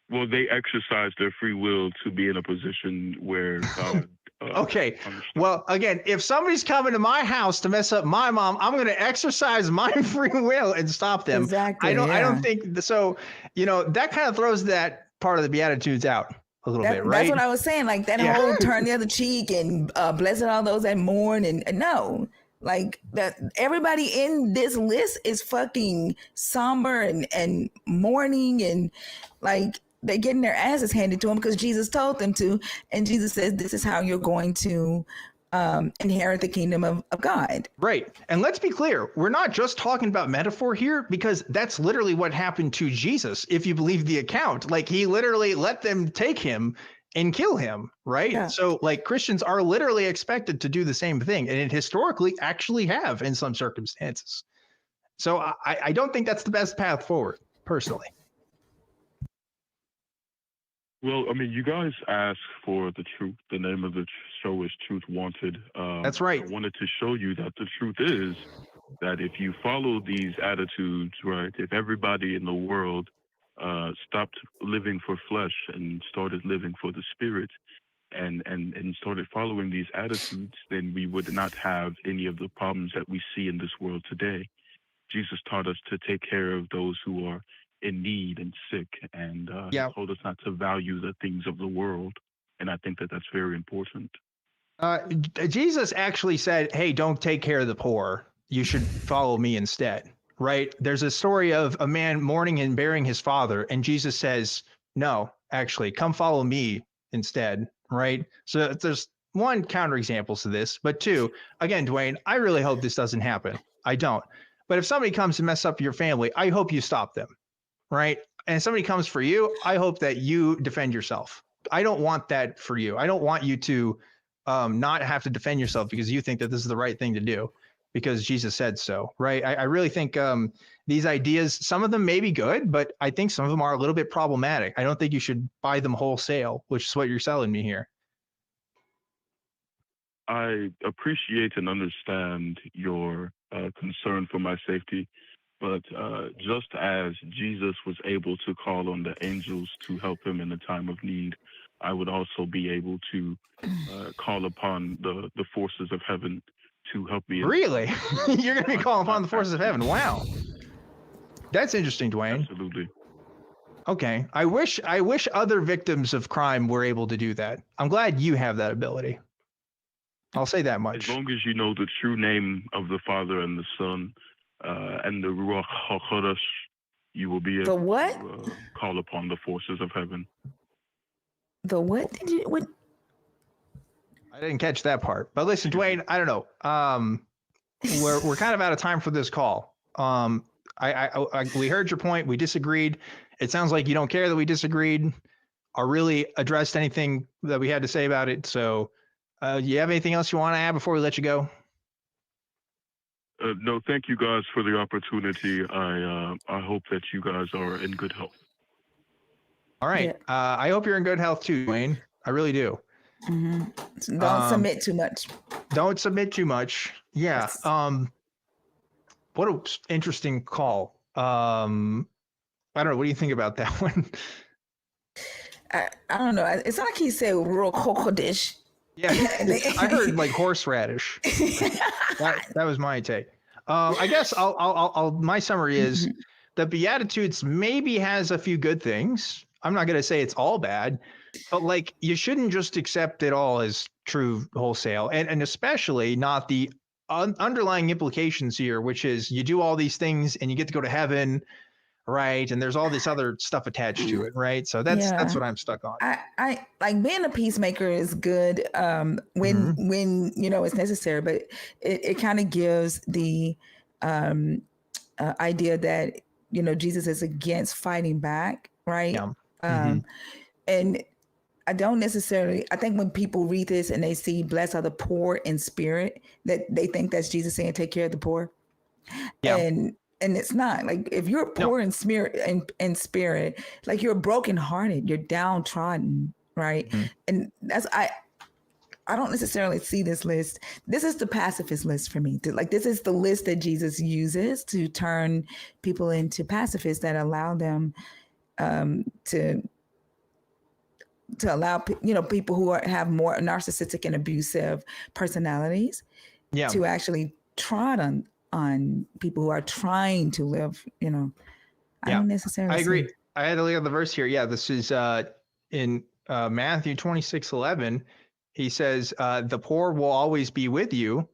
Well, they exercised their free will to be in a position where God. Okay. Well, again, if somebody's coming to my house to mess up my mom, I'm going to exercise my free will and stop them. Exactly. I don't think so. That kind of throws that part of the Beatitudes out a little bit, right? That's what I was saying. Like that whole turn the other cheek and blessed all those that mourn and no. Like that, everybody in this list is fucking somber and mourning, and like they're getting their asses handed to them because Jesus told them to. And Jesus says, this is how you're going to inherit the kingdom of God. Right. And let's be clear. We're not just talking about metaphor here, because that's literally what happened to Jesus. If you believe the account, like he literally let them take him and kill him. Right. Yeah. So like Christians are literally expected to do the same thing. And it historically actually have in some circumstances. So I don't think that's the best path forward, personally. Well, I mean, you guys asked for the truth. The name of the show is Truth Wanted. That's right. I wanted to show you that the truth is that if you follow these attitudes, right, if everybody in the world stopped living for flesh and started living for the spirit and started following these attitudes, then we would not have any of the problems that we see in this world today. Jesus taught us to take care of those who are in need and sick, and he told us not to value the things of the world, and I think that that's very important. Jesus actually said, hey, don't take care of the poor, you should follow me instead, right? There's a story of a man mourning and burying his father, and Jesus says, no, actually, come follow me instead, right? So there's one counterexample to this, but two, again, Dwayne, I really hope this doesn't happen. I don't. But if somebody comes to mess up your family, I hope you stop them, right? And if somebody comes for you, I hope that you defend yourself. I don't want that for you. I don't want you to not have to defend yourself because you think that this is the right thing to do because Jesus said so, right? I really think these ideas, some of them may be good, but I think some of them are a little bit problematic. I don't think you should buy them wholesale, which is what you're selling me here. I appreciate and understand your concern for my safety, but just as Jesus was able to call on the angels to help him in a time of need, I would also be able to call upon the forces of heaven to help me. Really? You're going to be calling upon the forces of heaven? Wow. That's interesting, Dwayne. Absolutely. Okay. I wish other victims of crime were able to do that. I'm glad you have that ability. I'll say that much. As long as you know the true name of the Father and the Son and the Ruach HaKodesh, you will be able to call upon the forces of heaven. The what did you what? I didn't catch that part. But listen, Dwayne, I don't know. We're kind of out of time for this call. We heard your point. We disagreed. It sounds like you don't care that we disagreed or really addressed anything that we had to say about it. So you have anything else you want to add before we let you go? No, thank you guys for the opportunity. I hope that you guys are in good health. All right. Yeah. I hope you're in good health too, Dwayne. I really do. Mm-hmm. Don't submit too much. Don't submit too much. Yeah. Yes. What an interesting call. I don't know. What do you think about that one? I don't know. It's not like he said rural cocoa dish. Yeah, I heard like horseradish. that was my take. I guess I'll my summary is the Beatitudes maybe has a few good things. I'm not going to say it's all bad, but like you shouldn't just accept it all as true wholesale, and especially not the underlying implications here, which is you do all these things and you get to go to heaven, right? And there's all this other stuff attached to it, right? So that's what I'm stuck on. I like being a peacemaker is good when you know it's necessary, but it kind of gives the idea that you know Jesus is against fighting back, right? Yeah. And I don't necessarily, I think when people read this and they see blessed are the poor in spirit, that they think that's Jesus saying take care of the poor. Yeah. And it's not. Like if you're poor in spirit, like you're brokenhearted, you're downtrodden, right? And that's I don't necessarily see this list. This is the pacifist list for me. Like this is the list that Jesus uses to turn people into pacifists that allow them to allow people who have more narcissistic and abusive personalities to actually trot on people who are trying to live. I don't necessarily. I agree. I had to look at the verse here. Yeah, this is in Matthew 26:11. He says, "The poor will always be with you,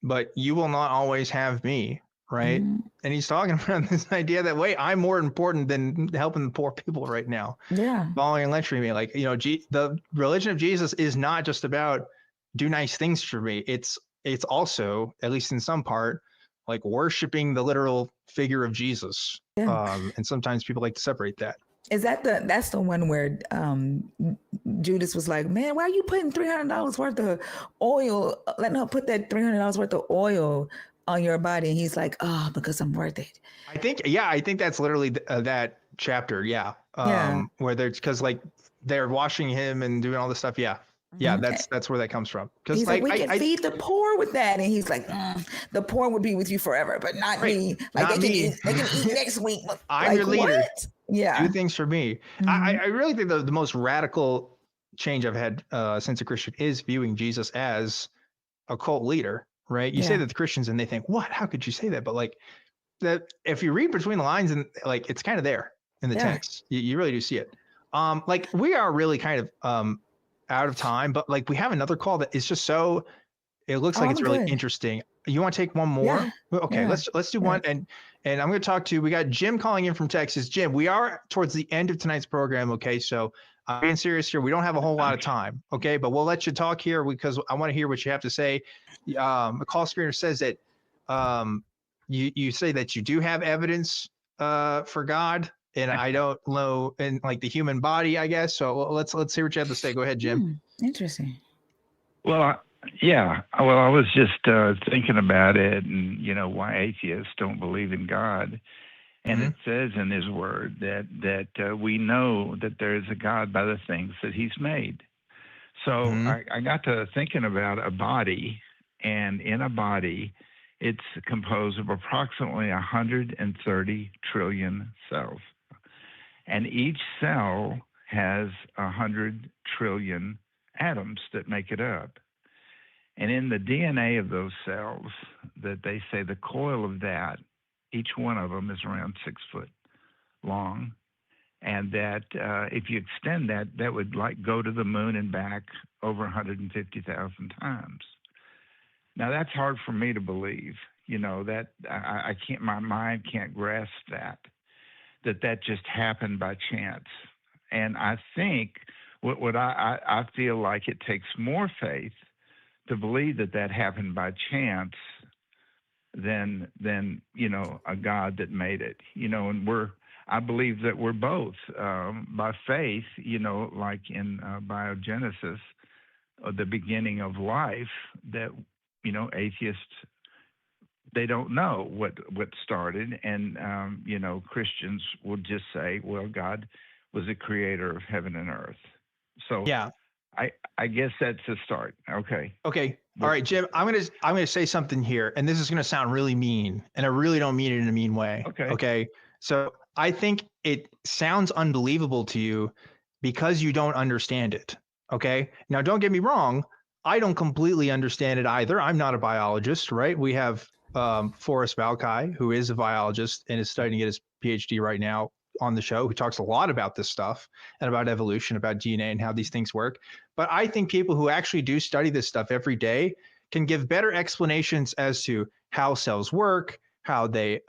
but you will not always have me." Right. Mm-hmm. And he's talking about this idea that, wait, I'm more important than helping the poor people right now. Yeah. Following and lecturing me. Like, the religion of Jesus is not just about do nice things for me. It's also, at least in some part, like worshiping the literal figure of Jesus. Yeah. And sometimes people like to separate that. Is that's the one where Judas was like, man, why are you putting $300 worth of oil, letting her put that $300 worth of oil on your body? And he's like, oh, because I'm worth it. I think that's literally that chapter. Yeah. Where they're, cause like they're washing him and doing all this stuff. Yeah. Yeah. That's where that comes from. Cause he's like we can feed the poor with that. And he's like, the poor would be with you forever, but not me. Like not they can eat next week. I'm like, your leader. What? Yeah. Do things for me. I really think the most radical change I've had since a Christian is viewing Jesus as a cult leader. Right. You say that to Christians and they think, what? How could you say that? But like that, if you read between the lines and like, it's kind of there in the text, you really do see it. Like we are really kind of out of time, but like we have another call that is just so, it looks like it's really interesting. You want to take one more? Yeah. Okay, let's do one. And I'm going to talk to, we got Jim calling in from Texas. Jim, we are towards the end of tonight's program. Okay. So I'm being serious here. We don't have a whole lot of time. Okay. But we'll let you talk here because I want to hear what you have to say. The call screener says that you say that you do have evidence for God, and I don't know, in like the human body, I guess. So let's hear what you have to say. Go ahead, Jim. Interesting. Well, yeah. Well, I was just thinking about it, and why atheists don't believe in God. And it says in His Word that we know that there is a God by the things that He's made. So I got to thinking about a body, and in a body, it's composed of approximately 130 trillion cells. And each cell has 100 trillion atoms that make it up. And in the DNA of those cells, that they say the coil of that, each one of them is around 6 foot long. And that if you extend that, that would like go to the moon and back over 150,000 times. Now that's hard for me to believe, that I can't, my mind can't grasp that just happened by chance. And I think what I feel like it takes more faith to believe that happened by chance than a God that made it, and I believe that we're both by faith, like in biogenesis, the beginning of life, that atheists, they don't know what started, and Christians will just say, well, God was the creator of heaven and earth. So yeah, I guess that's a start. Okay. All right, Jim, I'm gonna say something here, and this is gonna sound really mean, and I really don't mean it in a mean way. Okay. So I think it sounds unbelievable to you because you don't understand it. Okay. Now, don't get me wrong. I don't completely understand it either. I'm not a biologist, right? We have Forrest Valkai, who is a biologist and is studying to get his PhD right now on the show, who talks a lot about this stuff and about evolution, about DNA and how these things work. But I think people who actually do study this stuff every day can give better explanations as to how cells work, how they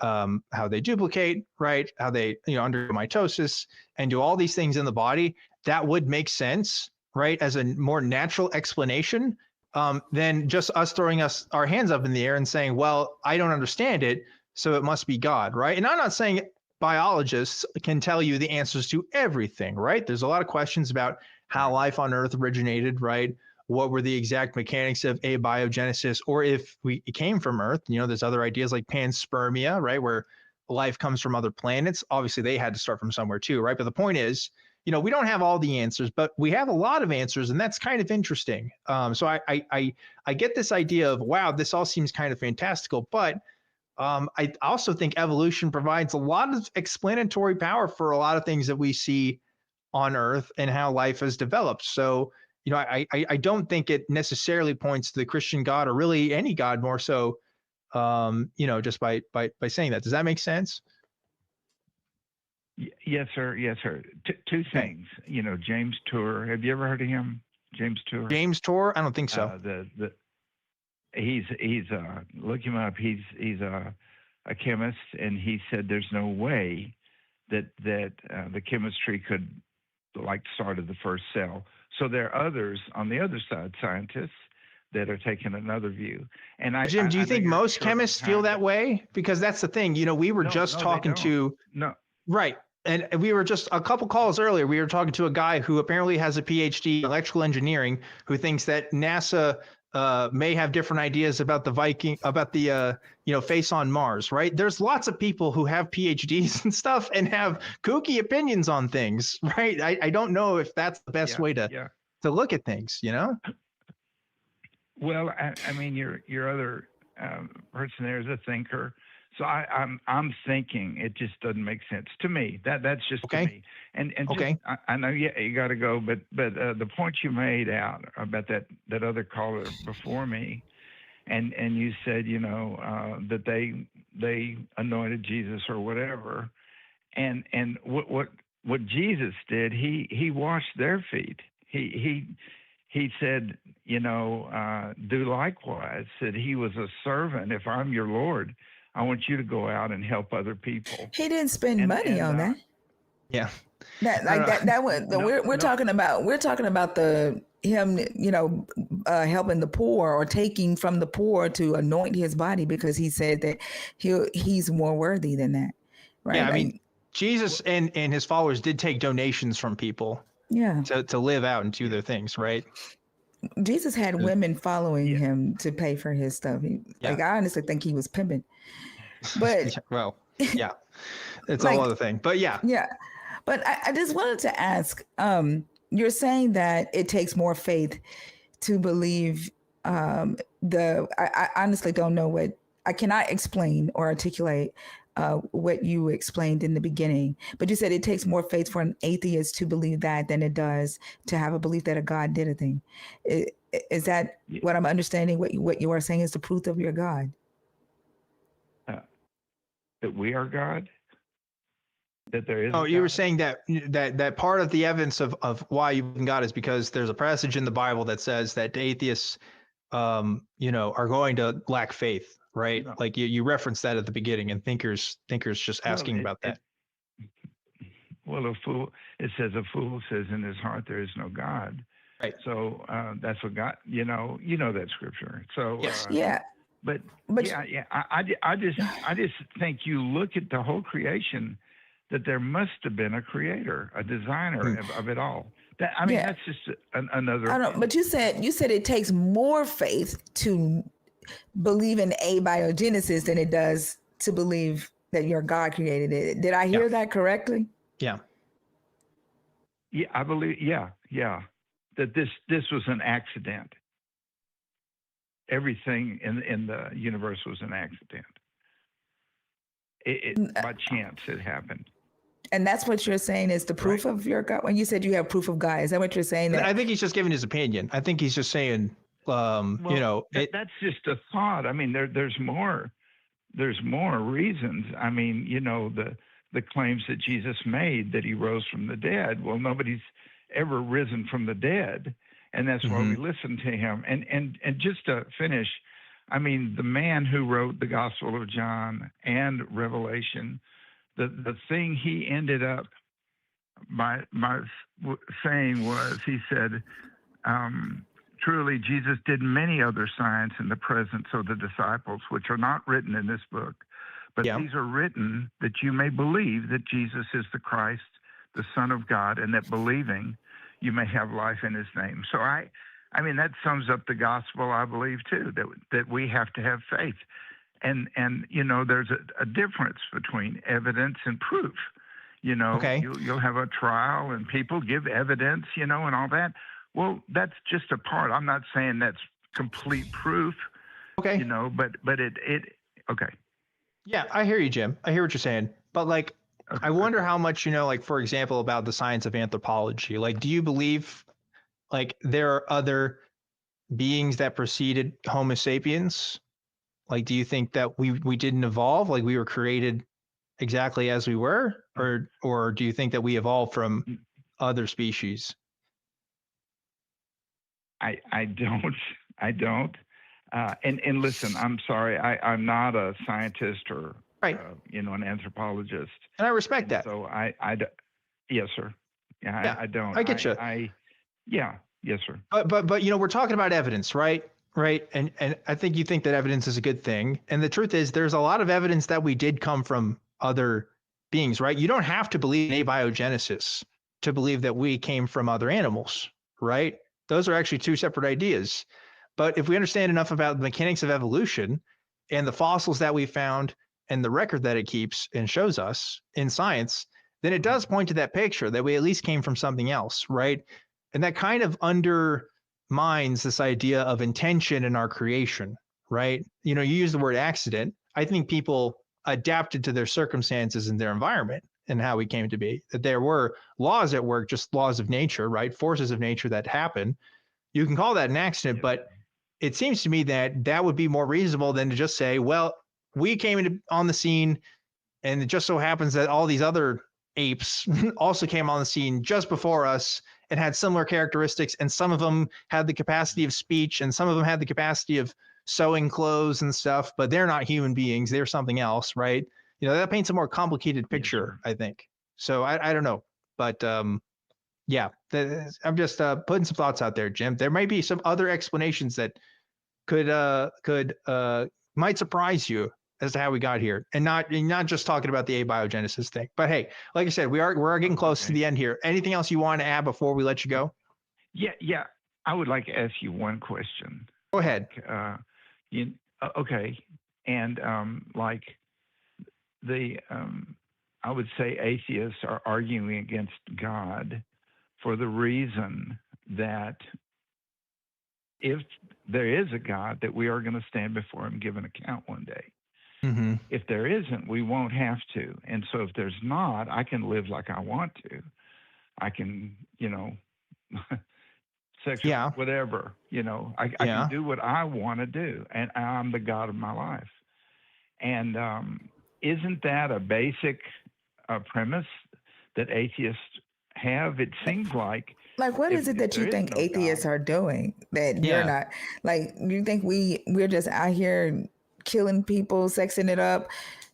duplicate, right? How they undergo mitosis and do all these things in the body. That would make sense, right? As a more natural explanation than just us throwing our hands up in the air and saying, well, I don't understand it, so it must be God, right? And I'm not saying biologists can tell you the answers to everything, right? There's a lot of questions about how life on Earth originated, right? What were the exact mechanics of abiogenesis, or if it came from Earth? There's other ideas like panspermia, right? Where life comes from other planets. Obviously, they had to start from somewhere too, right? But the point is, we don't have all the answers, but we have a lot of answers, and that's kind of interesting. So I get this idea of, wow, this all seems kind of fantastical, but I also think evolution provides a lot of explanatory power for a lot of things that we see on Earth and how life has developed. So, I don't think it necessarily points to the Christian God, or really any God, more so, just by saying that. Does that make sense? Yes, sir. Yes, sir. Two things. James Tour. Have you ever heard of him? James Tour. James Tour? I don't think so. He's look him up. He's a chemist, and he said there's no way that the chemistry could started the first cell. So there are others on the other side, scientists, that are taking another view. And Jim, do you think most chemists feel that way? Because that's the thing. We were just talking to right. And we were just a couple calls earlier. We were talking to a guy who apparently has a PhD in electrical engineering, who thinks that NASA may have different ideas about the face on Mars, right? There's lots of people who have PhDs and stuff and have kooky opinions on things, right? I don't know if that's the best way to look at things, Well, I mean, your other person there is a thinker. So I'm thinking it just doesn't make sense to me. That's just to me. And okay. Just, I know you got to go, but the point you made out about that other caller before me, and you said that they anointed Jesus or whatever, and what Jesus did, he washed their feet. He said, do likewise. That he was a servant. If I'm your Lord, I want you to go out and help other people. He didn't spend money on that. Yeah. We're talking about him, helping the poor or taking from the poor to anoint his body, because he said that he's more worthy than that. Right. Yeah, I mean, Jesus and his followers did take donations from people to live out and do their things, right? Jesus had women following him to pay for his stuff. Like, I honestly think he was pimping. But well, yeah, it's like, a whole other thing. But yeah. But I just wanted to ask, you're saying that it takes more faith to believe I honestly don't know I cannot explain or articulate what you explained in the beginning, but you said it takes more faith for an atheist to believe that than it does to have a belief that a God did a thing. Is that what I'm understanding? What you are saying is the proof of your God? That we are God? That there is. Oh, you were saying that part of the evidence of why you believe in God is because there's a passage in the Bible that says that atheists, are going to lack faith, right? No. Like you referenced that at the beginning, and thinkers just asking about that. Well, it says a fool says in his heart there is no God. Right. So that's what God, you know that scripture. So yes. But I just think you look at the whole creation, that there must have been a creator, a designer of it all. That's just another. I don't. But you said it takes more faith to believe in abiogenesis than it does to believe that your God created it. Did I hear that correctly? Yeah. Yeah, I believe. Yeah. That this was an accident. Everything in the universe was an accident. It by chance it happened. And that's what you're saying is the proof of your God? When you said you have proof of God, is that what you're saying? I think he's just giving his opinion. I think he's just saying, that's just a thought. I mean, there's more reasons. I mean, the claims that Jesus made that he rose from the dead. Well, nobody's ever risen from the dead. And that's why we listen to him. And just to finish, I mean, the man who wrote the Gospel of John and Revelation, the thing he ended up by saying was, he said, truly, Jesus did many other signs in the presence of the disciples, which are not written in this book, but these are written that you may believe that Jesus is the Christ, the Son of God, and that believing you may have life in his name. So I mean, that sums up the gospel, I believe, too, that we have to have faith. And there's a difference between evidence and proof. You'll have a trial and people give evidence, and all that. Well, that's just a part. I'm not saying that's complete proof. Okay. But it okay. Yeah, I hear you, Jim. I hear what you're saying. But I wonder how much, for example, about the science of anthropology. Do you believe there are other beings that preceded Homo sapiens? Do you think that we didn't evolve? We were created exactly as we were? Or do you think that we evolved from other species? I don't. And listen, I'm sorry. I'm not a scientist or an anthropologist. And I respect that. So yes, sir. Yeah. I don't. I get you. Yes, sir. But we're talking about evidence, right? Right. And I think you think that evidence is a good thing. And the truth is there's a lot of evidence that we did come from other beings, right? You don't have to believe in abiogenesis to believe that we came from other animals, right? Those are actually two separate ideas. But if we understand enough about the mechanics of evolution and the fossils that we found and the record that it keeps and shows us in science, then it does point to that picture that we at least came from something else, right? And that kind of undermines this idea of intention in our creation, right? You use the word accident. I think people adapted to their circumstances and their environment and how we came to be, that there were laws at work, just laws of nature, right? Forces of nature that happen. You can call that an accident, but it seems to me that would be more reasonable than to just say, well, we came on the scene and it just so happens that all these other apes also came on the scene just before us and had similar characteristics. And some of them had the capacity of speech and some of them had the capacity of sewing clothes and stuff, but they're not human beings. They're something else, right? That paints a more complicated picture, I think. So I don't know, but Yeah, I'm just putting some thoughts out there, Jim. There might be some other explanations that could might surprise you as to how we got here, and not just talking about the abiogenesis thing. But hey, like I said, we're getting close to the end here. Anything else you want to add before we let you go? Yeah. I would like to ask you one question. Go ahead. Okay, and like the I would say atheists are arguing against God for the reason that if there is a God, that we are going to stand before him, give an account one day. Mm-hmm. If there isn't, we won't have to. And so if there's not, I can live like I want to. I can, sexual, whatever, I can do what I want to do. And I'm the God of my life. And isn't that a basic premise that atheists have? It seems like what is it that you think atheists are doing that you're not? Like, you think we're just out here killing people, sexing it up?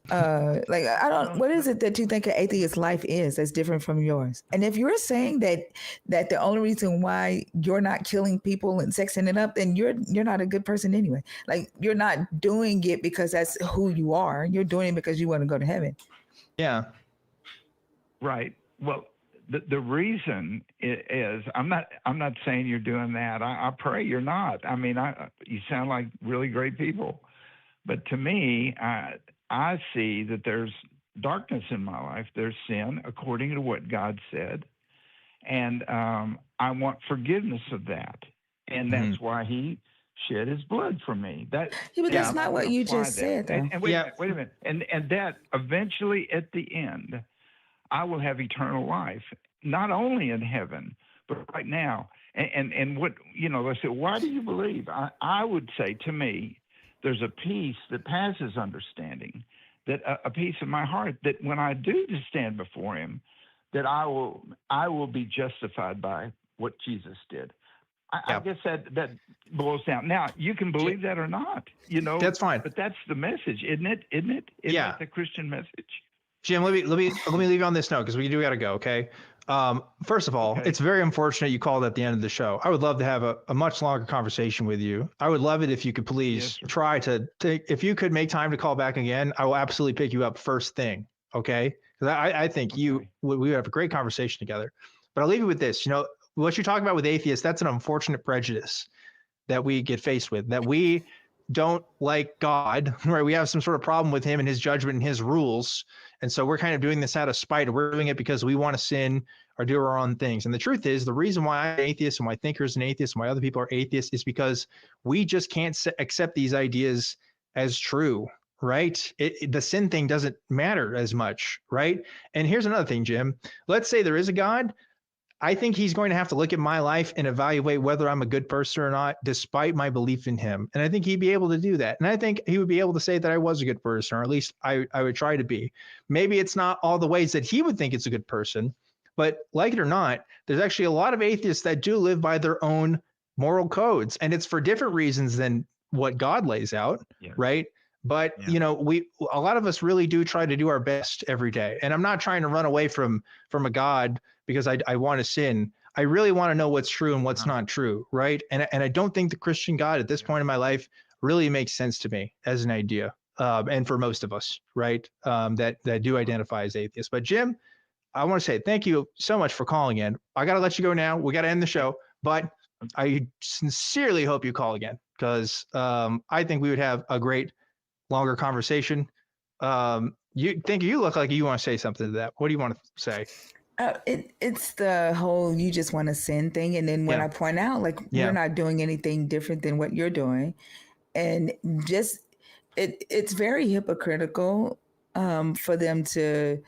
What is it that you think an atheist life is that's different from yours? And if you're saying that the only reason why you're not killing people and sexing it up, then you're not a good person anyway. Like, you're not doing it because that's who you are. You're doing it because you want to go to heaven. Yeah. Right. Well, the reason is I'm not saying you're doing that. I pray you're not. I mean, you sound like really great people, but to me, I see that there's darkness in my life. There's sin according to what God said, and I want forgiveness of that, and that's why He shed His blood for me. But that's not what you just said, though. And wait a minute. And that eventually, at the end, I will have eternal life, not only in heaven, but right now. And what, they say, why do you believe? I would say, to me, there's a peace that passes understanding, that a peace in my heart, that when I do to stand before him, that I will be justified by what Jesus did. I guess that boils down. Now, you can believe that or not, That's fine. But that's the message, isn't it? Isn't that the Christian message? Jim, let me leave you on this note, because we do got to go. Okay. First of all, it's very unfortunate you called at the end of the show. I would love to have a much longer conversation with you. I would love it if you could please try to if you could make time to call back again. I will absolutely pick you up first thing. Okay. Because I think we would have a great conversation together. But I'll leave you with this. What you're talking about with atheists, that's an unfortunate prejudice that we get faced with, that we don't like God, right? We have some sort of problem with him and his judgment and his rules. And so we're kind of doing this out of spite, or we're doing it because we want to sin or do our own things. And the truth is, the reason why I'm atheist and why thinkers and atheists and why other people are atheists is because we just can't accept these ideas as true, right? The sin thing doesn't matter as much, right? And here's another thing, Jim. Let's say there is a God. I think he's going to have to look at my life and evaluate whether I'm a good person or not, despite my belief in him. And I think he'd be able to do that. And I think he would be able to say that I was a good person, or at least I would try to be. Maybe it's not all the ways that he would think it's a good person, but like it or not, there's actually a lot of atheists that do live by their own moral codes. And it's for different reasons than what God lays out, right? But, a lot of us really do try to do our best every day. And I'm not trying to run away from a God because I want to sin. I really want to know what's true and what's not true, right? And I don't think the Christian God at this point in my life really makes sense to me as an idea, and for most of us, right, that do identify as atheists. But Jim, I want to say thank you so much for calling in. I got to let you go now. We got to end the show. But I sincerely hope you call again, because I think we would have a great longer conversation. You look like you want to say something to that. What do you want to say? It's the whole you just want to sin thing. And then when I point out, you're not doing anything different than what you're doing. And just, it's very hypocritical for them to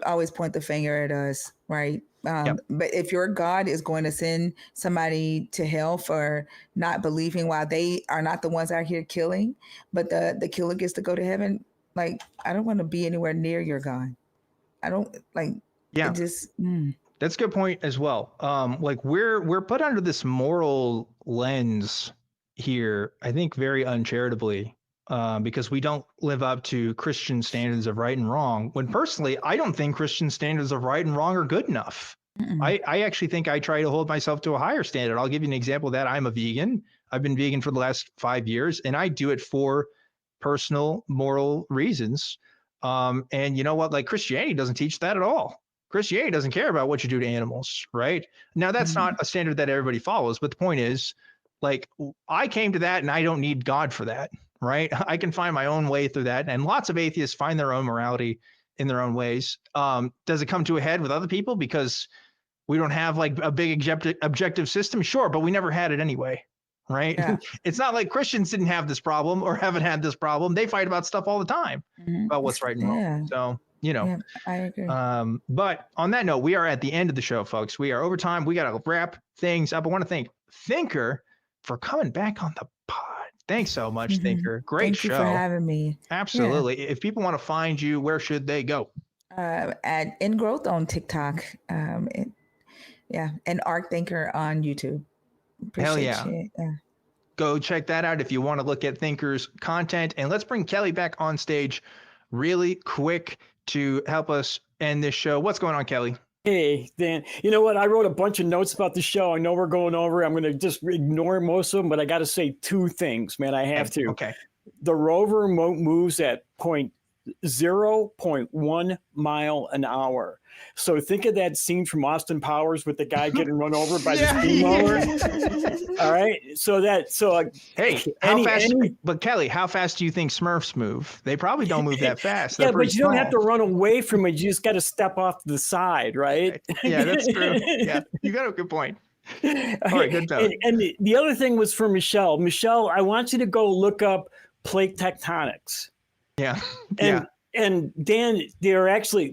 always point the finger at us, right? But if your God is going to send somebody to hell for not believing, while they are not the ones out here killing, but the killer gets to go to heaven, I don't want to be anywhere near your God. I don't that's a good point as well. We're put under this moral lens here, I think very uncharitably, because we don't live up to Christian standards of right and wrong, when personally, I don't think Christian standards of right and wrong are good enough. I actually think I try to hold myself to a higher standard. I'll give you an example of that. I'm a vegan. I've been vegan for the last 5 years, and I do it for personal, moral reasons. And you know what? Like Christianity doesn't teach that at all. Christianity doesn't care about what you do to animals, right? Now, that's not a standard that everybody follows, but the point is, like, I came to that and I don't need God for that, right? I can find my own way through that. And lots of atheists find their own morality in their own ways. Does it come to a head with other people because we don't have like a big objective system? Sure, but we never had it anyway, right? Yeah. It's not like Christians didn't have this problem or haven't had this problem. They fight about stuff all the time about what's right and wrong. Yeah. So, you know, Yeah, I agree. but on that note, we are at the end of the show, folks. We are over time. We got to wrap things up. I want to thank Thinker for coming back on the pod. Thanks so much, Thinker. Great Thank show. you for having me. Absolutely. If people want to find you, where should they go? At Ingrowth on TikTok. And Arc Thinker on YouTube. Hell yeah. You. Yeah. Go check that out if you want to look at Thinker's content. And let's bring Kelly back on stage really quick to help us end this show. What's going on, Kelly? Hey, Dan, you know what? I wrote a bunch of notes about the show. I know we're going over. I'm going to just ignore most of them, but I got to say 2 things, man. I have to. Okay. The rover moves at 0.1 mile an hour. So think of that scene from Austin Powers with the guy getting run over by the steamroller. All right. Hey, but Kelly, how fast do you think Smurfs move? They probably don't move that fast. Yeah, but you don't have to run away from it. You just got to step off to the side, right? Yeah, that's true. Yeah, you got a good point. All right, good job. And the other thing was for Michelle. Michelle, I want you to go look up plate tectonics. Yeah. And Dan,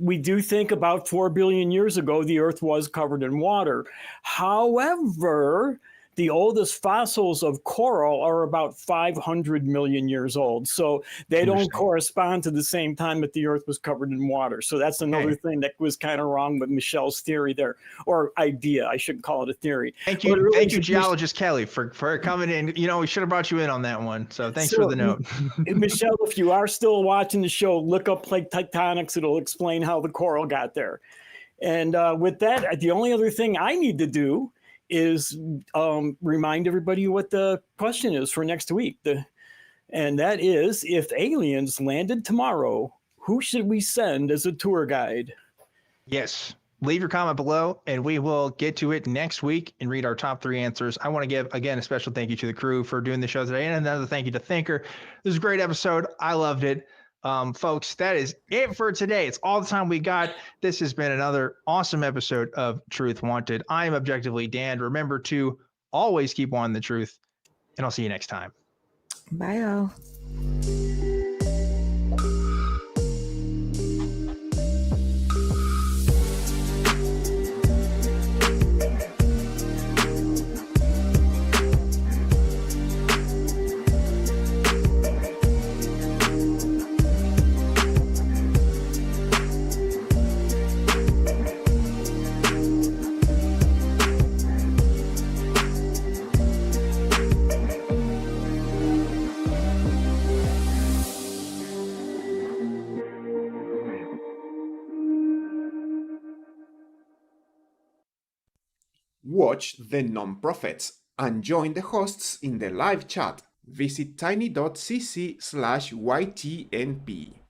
we do think about 4 billion years ago, the Earth was covered in water. However, the oldest fossils of coral are about 500 million years old. So they don't correspond to the same time that the Earth was covered in water. So that's another thing that was kind of wrong with Michelle's theory there, or idea. I shouldn't call it a theory. Thank you, geologist Kelly, for coming in. You know, we should have brought you in on that one. So thanks for the note. Michelle, if you are still watching the show, look up plate tectonics. It'll explain how the coral got there. And with that, the only other thing I need to do is remind everybody what the question is for next week. And that is, if aliens landed tomorrow, who should we send as a tour guide? Yes. Leave your comment below and we will get to it next week and read our top 3 answers. I want to give, again, a special thank you to the crew for doing the show today, and another thank you to Thinker. This was a great episode. I loved it. Folks, that is it for today. It's all the time we got. This has been another awesome episode of Truth Wanted. I am Objectively Dan. Remember to always keep wanting the truth, and I'll see you next time. Bye, y'all. Watch the non-profits and join the hosts in the live chat. Visit tiny.cc/ytnp.